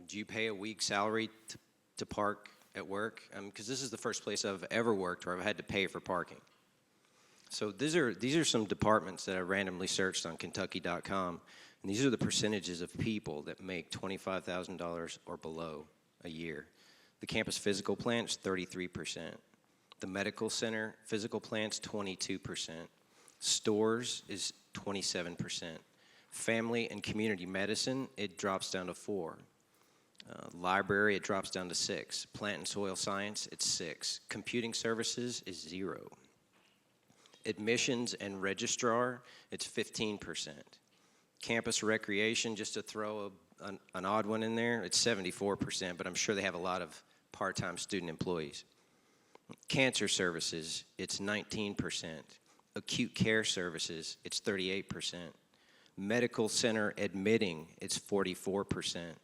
[SPEAKER 13] you pay a week's salary to park at work? Because this is the first place I've ever worked where I've had to pay for parking. So these are some departments that I randomly searched on Kentucky.com, and these are the percentages of people that make $25,000 or below a year. The campus physical plant is 33%. The medical center physical plant's 22%. Stores is 27%. Family and community medicine, it drops down to 4%. Library, it drops down to 6%. Plant and soil science, it's 6%. Computing services is 0%. Admissions and registrar, it's 15%. Campus recreation, just to throw an odd one in there, it's 74%, but I'm sure they have a lot of part-time student employees. Cancer services, it's 19%. Acute care services, it's 38%. Medical center admitting, it's 44%.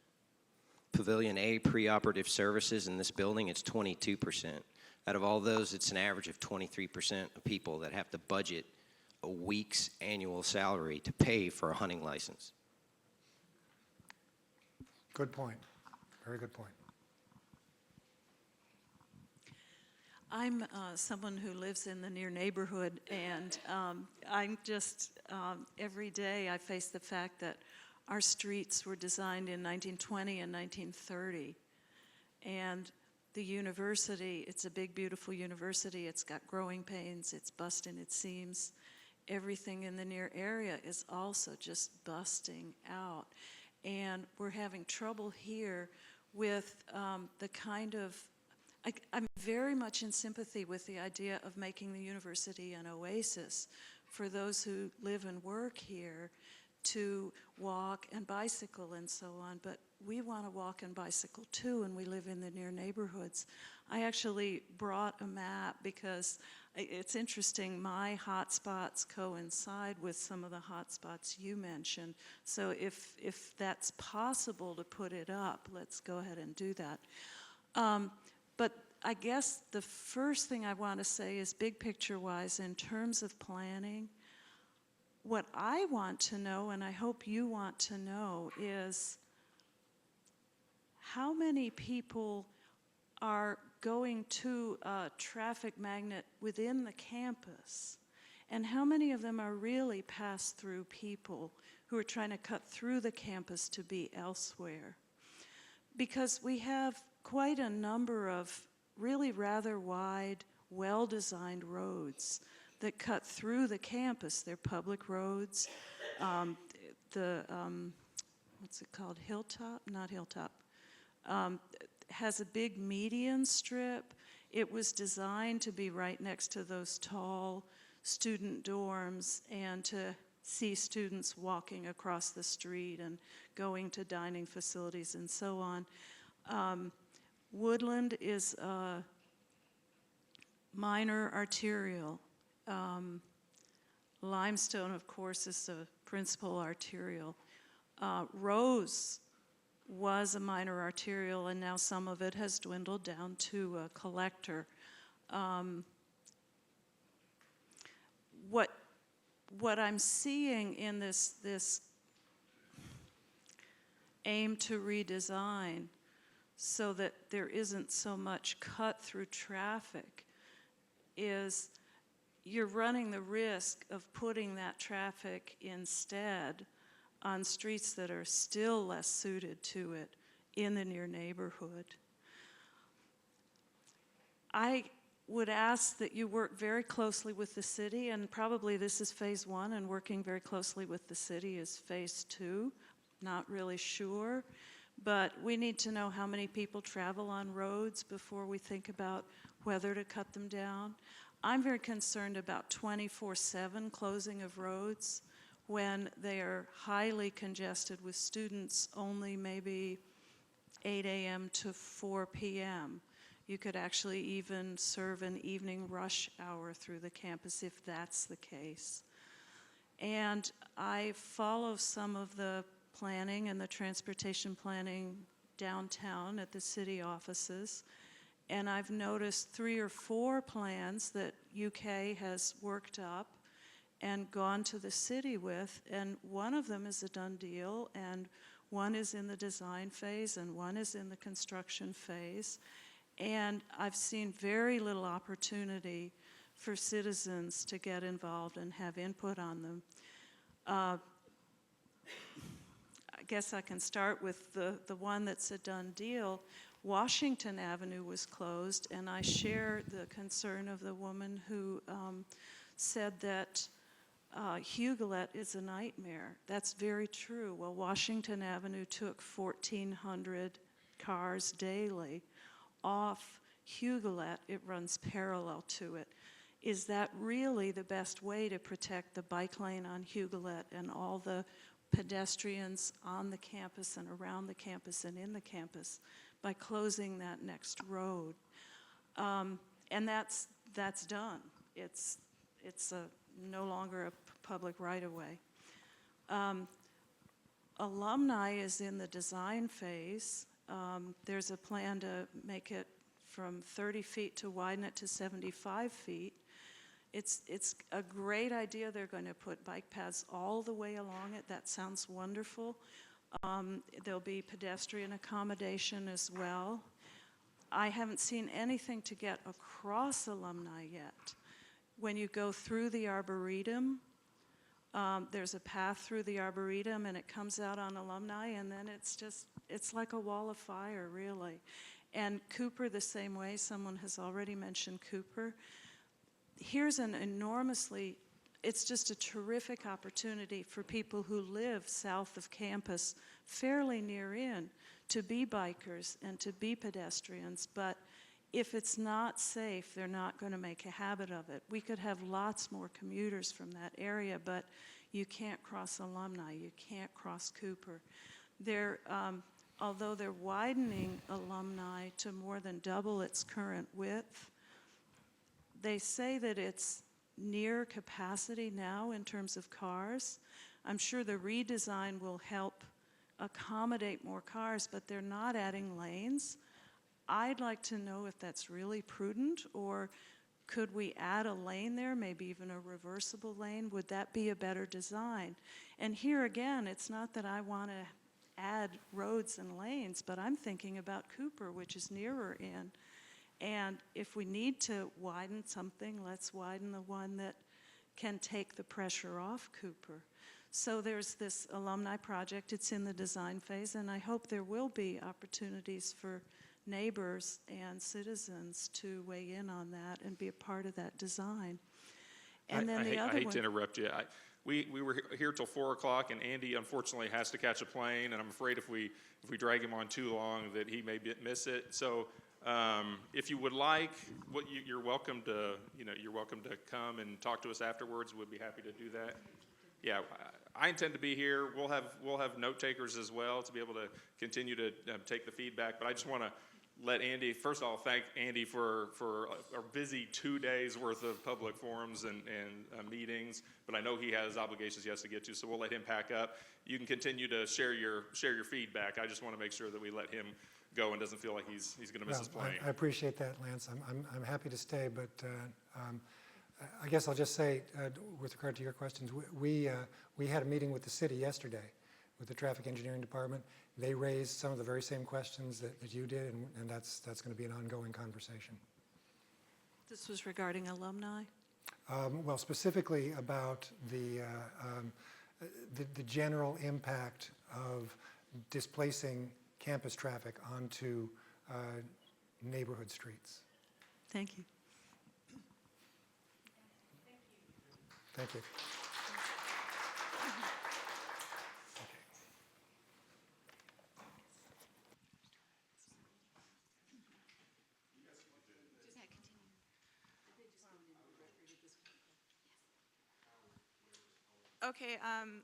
[SPEAKER 13] Pavilion A preoperative services in this building, it's 22%. Out of all those, it's an average of 23% of people that have to budget a week's annual salary to pay for a hunting license.
[SPEAKER 2] Good point. Very good point.
[SPEAKER 11] I'm someone who lives in the near neighborhood, and I'm just, every day I face the fact that our streets were designed in 1920 and 1930. And the university, it's a big, beautiful university. It's got growing pains. It's busting its seams. Everything in the near area is also just busting out. And we're having trouble here with the kind of, I'm very much in sympathy with the idea of making the university an oasis for those who live and work here to walk and bicycle and so on, but we want to walk and bicycle too, and we live in the near neighborhoods. I actually brought a map because it's interesting, my hot spots coincide with some of the hot spots you mentioned. So if that's possible to put it up, let's go ahead and do that. But I guess the first thing I want to say is big picture-wise, in terms of planning, what I want to know, and I hope you want to know, is how many people are going to a traffic magnet within the campus, and how many of them are really pass-through people who are trying to cut through the campus to be elsewhere. Because we have quite a number of really rather wide, well-designed roads that cut through the campus. They're public roads. What's it called? Hilltop? Not Hilltop. Has a big median strip. It was designed to be right next to those tall student dorms and to see students walking across the street and going to dining facilities and so on. Woodland is a minor arterial. Limestone, of course, is the principal arterial. Rose was a minor arterial, and now some of it has dwindled down to a collector. What I'm seeing in this aim to redesign so that there isn't so much cut-through traffic is you're running the risk of putting that traffic instead on streets that are still less suited to it in the near neighborhood. I would ask that you work very closely with the city, and probably this is phase 1, and working very closely with the city is phase 2. Not really sure, but we need to know how many people travel on roads before we think about whether to cut them down. I'm very concerned about 24/7 closing of roads when they are highly congested with students only maybe 8 a.m. to 4 p.m. You could actually even serve an evening rush hour through the campus if that's the case. And I follow some of the
[SPEAKER 14] planning and the transportation planning downtown at the city offices. And I've noticed 3 or 4 plans that UK has worked up and gone to the city with, and one of them is a done deal, and one is in the design phase, and one is in the construction phase. And I've seen very little opportunity for citizens to get involved and have input on them. I guess I can start with the one that's a done deal. Washington Avenue was closed, and I share the concern of the woman who said that Huguelet is a nightmare. That's very true. Well, Washington Avenue took 1,400 cars daily off Huguelet. It runs parallel to it. Is that really the best way to protect the bike lane on Huguelet and all the pedestrians on the campus and around the campus and in the campus by closing that next road? And that's done. It's no longer a public right-of-way. Alumni is in the design phase. There's a plan to make it from 30 feet to widen it to 75 feet. It's a great idea. They're going to put bike paths all the way along it. That sounds wonderful. There'll be pedestrian accommodation as well. I haven't seen anything to get across Alumni yet. When you go through the Arboretum, there's a path through the Arboretum and it comes out on Alumni, and then it's like a wall of fire, really. And Cooper the same way. Someone has already mentioned Cooper. Here's an it's just a terrific opportunity for people who live south of campus, fairly near in, to be bikers and to be pedestrians. But if it's not safe, they're not going to make a habit of it. We could have lots more commuters from that area, but you can't cross Alumni, you can't cross Cooper. Although they're widening Alumni to more than double its current width, they say that it's near capacity now in terms of cars. I'm sure the redesign will help accommodate more cars, but they're not adding lanes. I'd like to know if that's really prudent, or could we add a lane there, maybe even a reversible lane? Would that be a better design? And here again, it's not that I want to add roads and lanes, but I'm thinking about Cooper, which is nearer in. And if we need to widen something, let's widen the one that can take the pressure off Cooper. So there's this alumni project. It's in the design phase, and I hope there will be opportunities for neighbors and citizens to weigh in on that and be a part of that design. And then the other one.
[SPEAKER 4] I hate to interrupt you. We were here till 4 o'clock, and Andy unfortunately has to catch a plane, and I'm afraid if we drag him on too long that he may miss it. So if you would like, you're welcome to come and talk to us afterwards. We'd be happy to do that. Yeah, I intend to be here. We'll have note takers as well to be able to continue to take the feedback. But I just want to let Andy, first of all, thank Andy for a busy 2 days worth of public forums and meetings. But I know he has obligations he has to get to, so we'll let him pack up. You can continue to share your feedback. I just want to make sure that we let him go and doesn't feel like he's going to miss his plane.
[SPEAKER 2] I appreciate that, Lance. I'm happy to stay, but I guess I'll just say, with regard to your questions, we had a meeting with the city yesterday, with the traffic engineering department. They raised some of the very same questions that you did, and that's going to be an ongoing conversation.
[SPEAKER 14] This was regarding alumni?
[SPEAKER 2] Well, specifically about the general impact of displacing campus traffic onto neighborhood streets.
[SPEAKER 14] Thank you.
[SPEAKER 2] Thank you.
[SPEAKER 15] Okay, I'm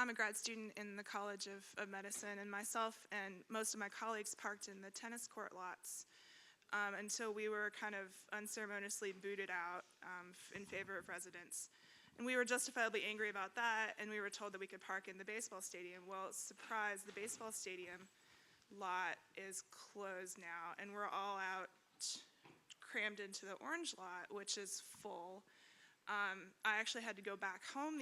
[SPEAKER 15] a grad student in the College of Medicine, and myself and most of my colleagues parked in the tennis court lots until we were kind of unceremoniously booted out in favor of residents. And we were justifiably angry about that, and we were told that we could park in the baseball stadium. Well, surprise, the baseball stadium lot is closed now, and we're all out crammed into the orange lot, which is full. I actually had to go back home